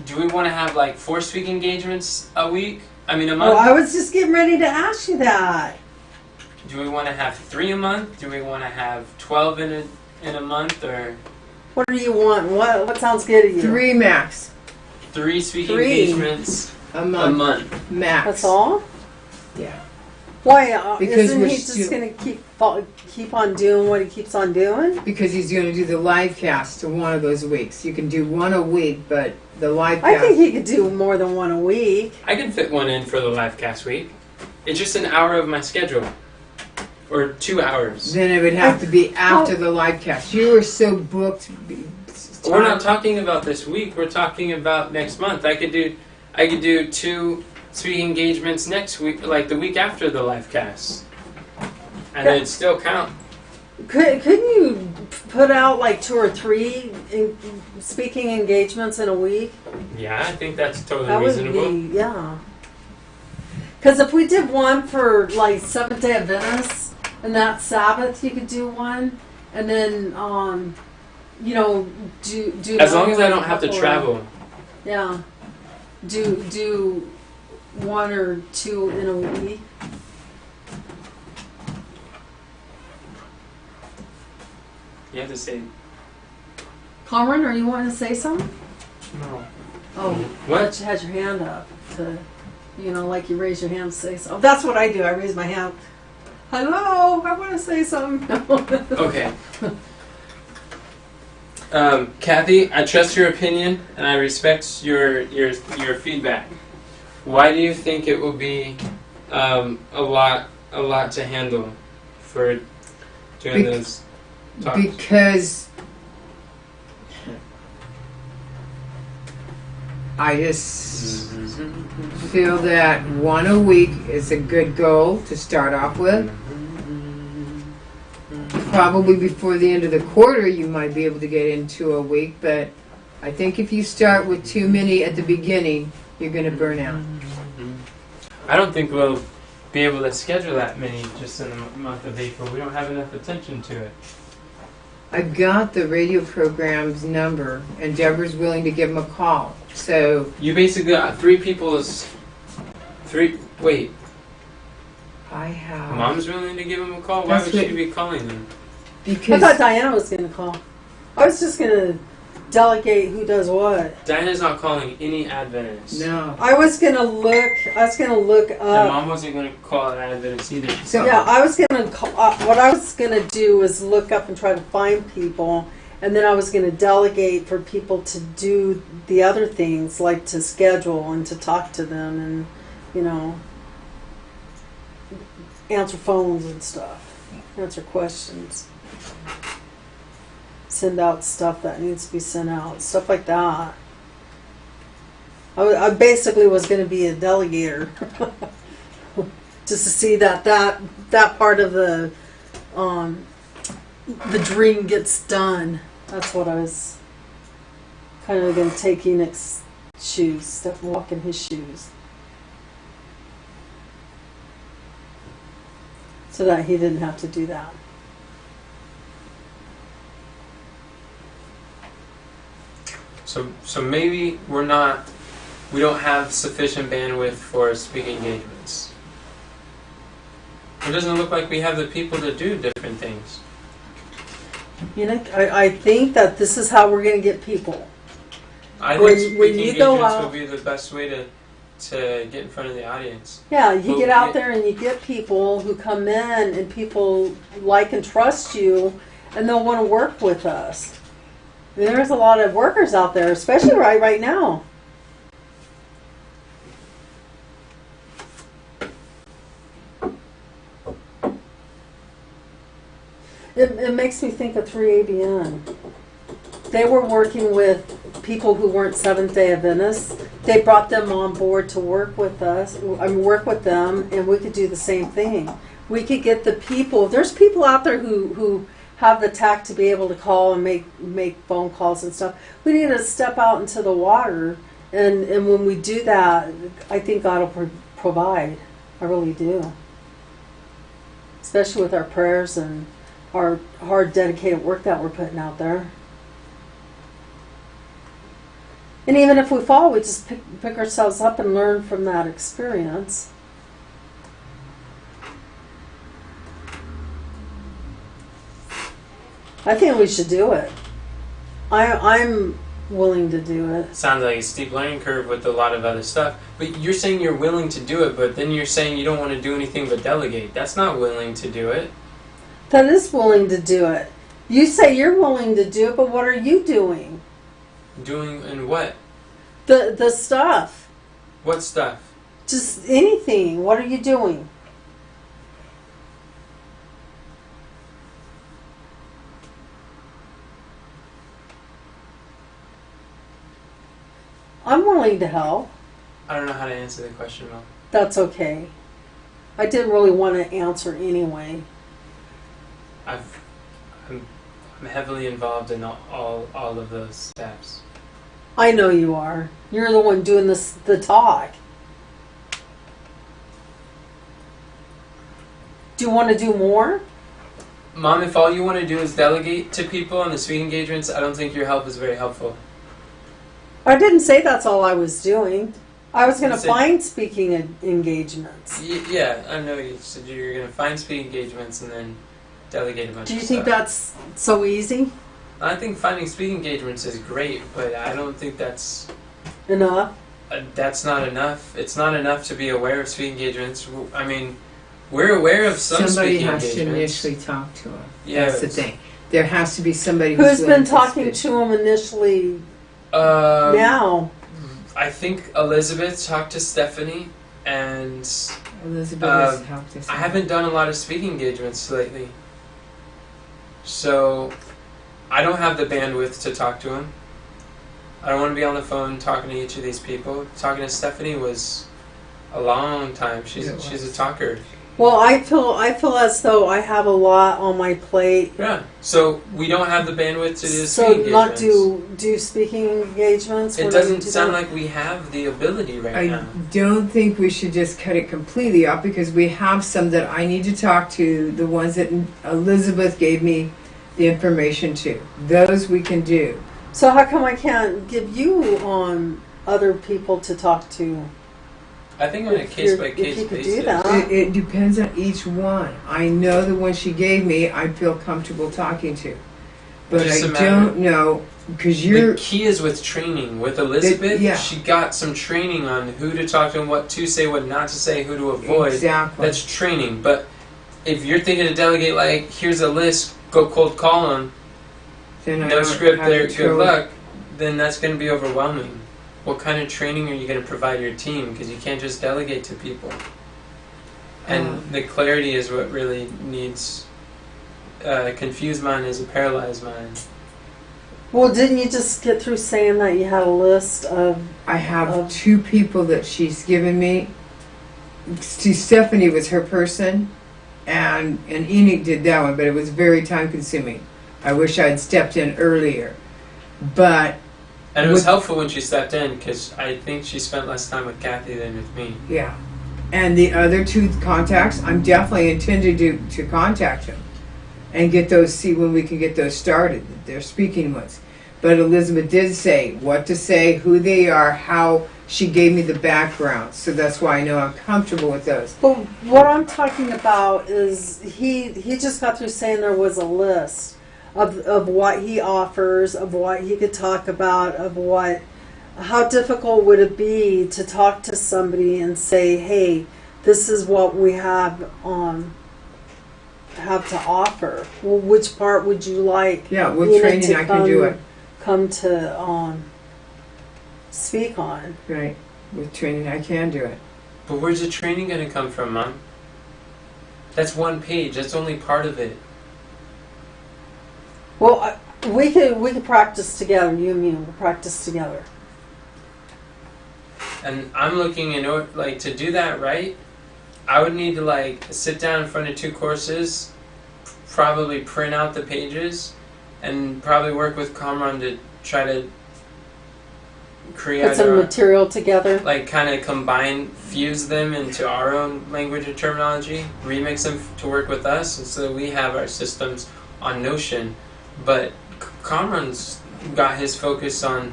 do we want to have like 4 speaking engagements a week? I mean, a Oh, month. I was just getting ready to ask you that. Do we want to have 3 a month? Do we want to have 12 in a month, or What do you want? What sounds good to you? 3 max 3 speaking 3. engagements a a month. month? Max. That's all? Yeah. Why? Because isn't we're he just still- going to keep on doing what he keeps on doing? Because he's going to do the live cast to one of those weeks. You can do one a week, but the live I cast. think he could do more than one a week. I can fit one in for the live cast week. It's just an hour of my schedule, or 2 hours. Then it would have to be after the live cast. You are so booked. We're not talking about this week. We're talking about next month. I could do 2 speaking engagements next week, like the week after the live cast, and it'd still count. Couldn't you put out like 2 or 3 speaking engagements in a week? Yeah, I think that's totally That would reasonable. be, yeah. Because if we did one for like Seventh Day Adventists, and that Sabbath, you could do one, and then do As long as I one don't have to before- travel. Yeah, do 1 or 2 in a week. You have to say Cameron, are you wanting to say something? No. Oh, what? you had your hand up to, like you raise your hand to say something. That's what I do. I raise my hand. Hello, I want to say something. Okay. Kathy, I trust your opinion and I respect your feedback. Why do you think it will be a lot to handle for doing those talks? Because I just feel that 1 a week is a good goal to start off with. Probably before the end of the quarter you might be able to get into a week, but I think if you start with too many at the beginning, you're going to burn out. I don't think we'll be able to schedule that many just in the month of April. We don't have enough attention to it. I got the radio program's number, and Deborah's willing to give him a call. So You basically got 3 people's... Wait, I have... Mom's willing to give him a call? Why That's would she what- be calling them? I Because thought Diana was going to call. I was just going to delegate who does what. Diana's not calling any Adventists. no. I was going to look And up. Mom wasn't going to call an Adventist either. So Yeah, I was going to call. What I was going to do was look up and try to find people, and then I was going to delegate for people to do the other things, like to schedule and to talk to them, and answer phones and stuff, answer questions, send out stuff that needs to be sent out, stuff like that. I basically was going to be a delegator, just to see that part of the dream gets done. That's what I was kind of going to take Enoch's shoes, walk in his shoes, so that he didn't have to do that. So maybe we don't have sufficient bandwidth for speaking engagements. It doesn't look like we have the people to do different things. I think that this is how we're going to get people. I When- think when speaking you go engagements out- will be the best way to get in front of the audience. Yeah, you Well, get out yeah. there and you get people who come in, and people like and trust you, and they'll want to work with us. I mean, there's a lot of workers out there, especially right now. It makes me think of 3ABN. They were working with people who weren't Seventh-day Adventists, they brought them on board to work with us. I mean, work with them, and we could do the same thing. We could get the people. There's people out there who have the tact to be able to call and make phone calls and stuff. We need to step out into the water, and when we do that, I think God will provide. I really do. Especially with our prayers and our hard, dedicated work that we're putting out there. And even if we fall, we just pick ourselves up and learn from that experience. I think we should do it. I'm willing to do it. Sounds like a steep learning curve with a lot of other stuff. But you're saying you're willing to do it, but then you're saying you don't want to do anything but delegate. That's not willing to do it. That is willing to do it. You say you're willing to do it, but what are you doing? Doing and what? The stuff. What stuff? Just anything. What are you doing? I'm willing to help. I don't know how to answer the question, Mel. That's okay. I didn't really want to answer anyway. I'm heavily involved in all of those steps. I know you are. You're the one doing the talk. Do you want to do more? Mom, if all you want to do is delegate to people on the speaking engagements, I don't think your help is very helpful. I didn't say that's all I was doing. I was going to You said- find speaking engagements. Yeah, I know you said you're going to find speaking engagements and then delegate a bunch Do you of think stuff. that's so easy I think finding speaking engagements is great, but I don't think that's enough? not enough. It's not enough to be aware of speaking engagements. I mean, we're aware of some Somebody speaking has to engagements. initially talk to them. Yeah, That's the it's- thing. There has to be somebody Who's willing been talking speak. to him initially now? now? I think Elizabeth talked to Stephanie, and Elizabeth has helped us. I haven't done a lot of speaking engagements lately. So, I don't have the bandwidth to talk to him. I don't want to be on the phone talking to each of these people. Talking to Stephanie was a long time. She's a talker. Well, I feel as though I have a lot on my plate. Yeah. So we don't have the bandwidth to do So speaking not engagements. do speaking engagements. It We're not gonna doesn't do sound that? like we have the ability right I now. don't think we should just cut it completely off because we have some that I need to talk to, the ones that Elizabeth gave me the information to. Those we can do. So how come I can't give you other people to talk to? I think on a If case you're- by if case you could do basis. that. It depends on each one. I know the one she gave me I feel comfortable talking to. But Just I a matter- don't know because The you're key is with training. With Elizabeth, yeah. she got some training on who to talk to and what to say, what not to say, who to avoid. exactly. That's training. But if you're thinking to delegate, like, here's a list, go cold call them, Then I no don't script have there, the good tools. luck, then that's going to be overwhelming. What kind of training are you going to provide your team? Because you can't just delegate to people. And the clarity is what really needs. A confused mind is a paralyzed mind. Well, didn't you just get through saying that you had a list of? I have Of- 2 people that she's given me. Stephanie was her person, and Enoch did that one, but it was very time consuming. I wish I had stepped in earlier, but And it was With- helpful when she stepped in because I think she spent less time with Kathy than with me. yeah. And the other 2 contacts, I'm definitely intended to contact them and get those. See when we can get those started. They're speaking ones, but Elizabeth did say what to say, who they are, how. She gave me the background, so that's why I know I'm comfortable with those. But what I'm talking about is he just got through saying there was a list of what he offers, of what he could talk about, of what. How difficult would it be to talk to somebody and say, "Hey, this is what we have to offer." Well, which part would you like? Yeah, with Enoch training to I can do it. Come to speak on. Right. With training I can do it. But where's the training going to come from, Mom? That's one page. That's only part of it. Well, we could practice together. You and me will practice together. And I'm looking in order, like, to do that right, I would need to, like, sit down in front of 2 courses, probably print out the pages, and probably work with Kamran to try to create Put some material together. like kind of combine, fuse them into our own language and terminology, remix them to work with us, and so that we have our systems on Notion. But Kamran's got his focus on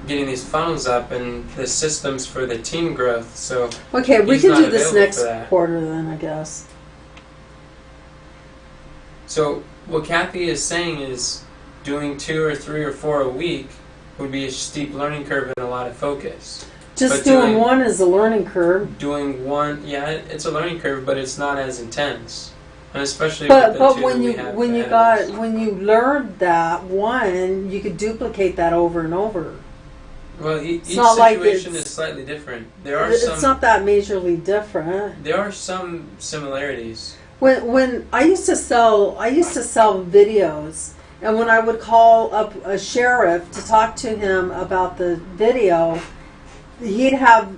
getting these funnels up and the systems for the team growth. So Okay, we he's can not do this available next for that. quarter then, I guess. So what Kathy is saying is doing 2 or 3 or 4 a week would be a steep learning curve and a lot of focus. Just But doing doing- one is a learning curve. Doing one, yeah, it's a learning curve, but it's not as intense, and especially But with the but two when we you have when you ahead got of us. when you learned that one, you could duplicate that over and over. Well, each not like situation it's- is slightly different. There are It's some not that majorly different. there are some similarities. When I used to sell videos, and when I would call up a sheriff to talk to him about the video, he'd have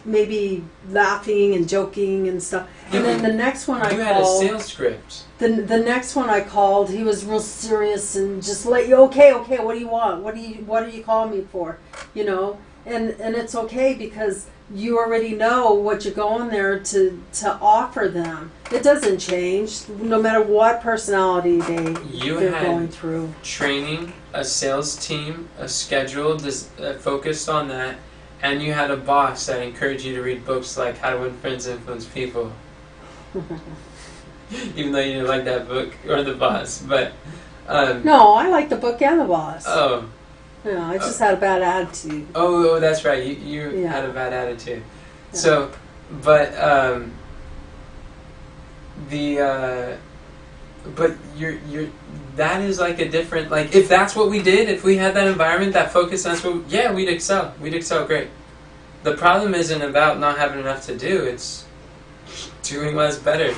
maybe laughing and joking and stuff. And then the next one I You had a called, sales script. the next one I called, he was real serious and just like, okay, what do you want? What are you calling me for? You know, and it's okay because you already know what you're going there to offer them. It doesn't change no matter what personality You they're had going through. training, a sales team, a schedule focused on that, and you had a boss that encouraged you to read books like How to Win Friends and Influence People. Even though you didn't like that book or the boss, but No, I like the book and the boss. oh. Yeah, I just had a bad attitude. Oh, that's right. You Yeah. had a bad attitude. Yeah. So, but but you're that is like a different, like, if that's what we did, if we had that environment, that focus, that's what we'd excel. We'd excel great. The problem isn't about not having enough to do. It's doing less better.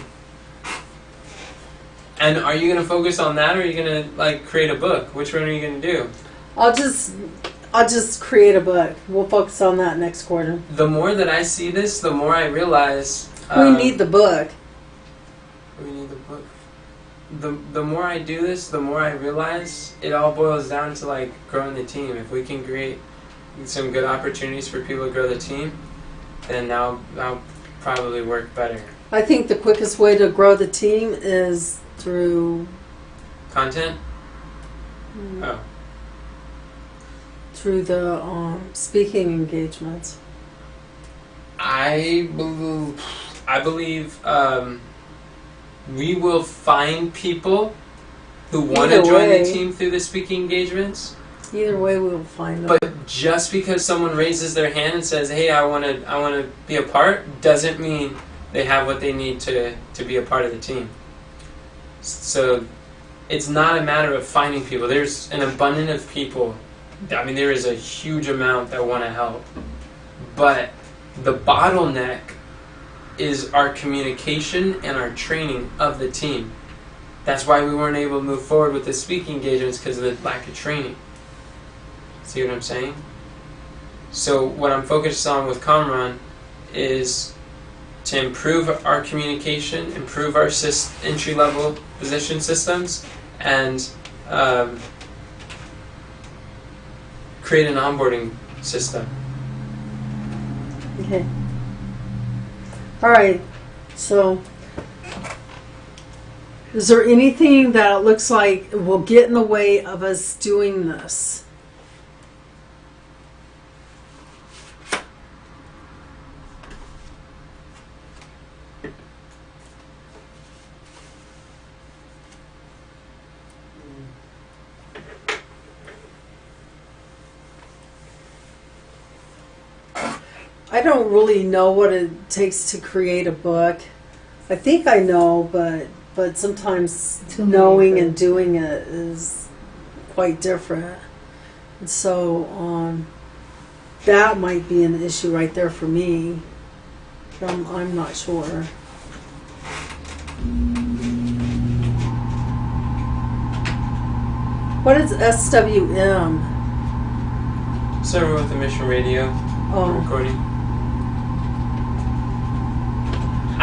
And are you going to focus on that, or are you going to like create a book? Which one are you going to do? I'll just create a book. We'll focus on that next quarter. The more that I see this, the more I realize We need the book. We need the book. The more I do this, the more I realize it all boils down to like growing the team. If we can create some good opportunities for people to grow the team, then that'll probably work better. I think the quickest way to grow the team is through Content? Oh. through the speaking engagements. I believe we will find people who want to Either join way. the team through the speaking engagements. Either way, we will find them. But just because someone raises their hand and says, "Hey, I want to be a part," doesn't mean they have what they need to be a part of the team. So it's not a matter of finding people. There's an abundance of people. I mean, there is a huge amount that want to help. But the bottleneck is our communication and our training of the team. That's why we weren't able to move forward with the speaking engagements, because of the lack of training. See what I'm saying? So what I'm focused on with Kamran is to improve our communication, improve our entry-level position systems, and create an onboarding system. Okay. All right. So, is there anything that it looks like will get in the way of us doing this? I don't really know what it takes to create a book. I think I know, but sometimes knowing and doing it is quite different. And so that might be an issue right there for me. I'm not sure. What is SWM? Server with the Mission Radio Oh, recording.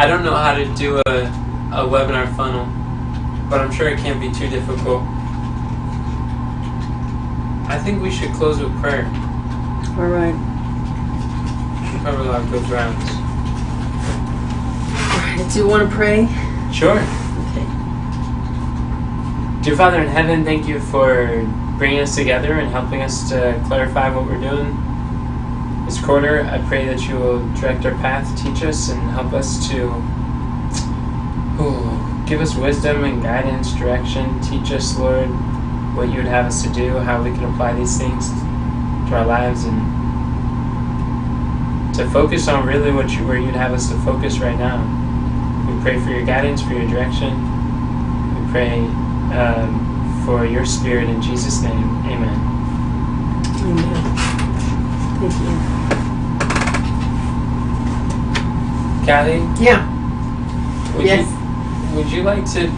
I don't know how to do a webinar funnel, but I'm sure it can't be too difficult. I think we should close with prayer. All right. We covered a lot of good grounds. Do you want to pray? Sure. Okay. Dear Father in heaven, thank you for bringing us together and helping us to clarify what we're doing this quarter. I pray that you will direct our path, teach us, and help us to give us wisdom and guidance, direction. Teach us, Lord, what you would have us to do, how we can apply these things to our lives, and to focus on really where you'd have us to focus right now. We pray for your guidance, for your direction. We pray for your spirit in Jesus' name. Amen. Amen. Thank you. Kathy, Yeah. would Yes. you like to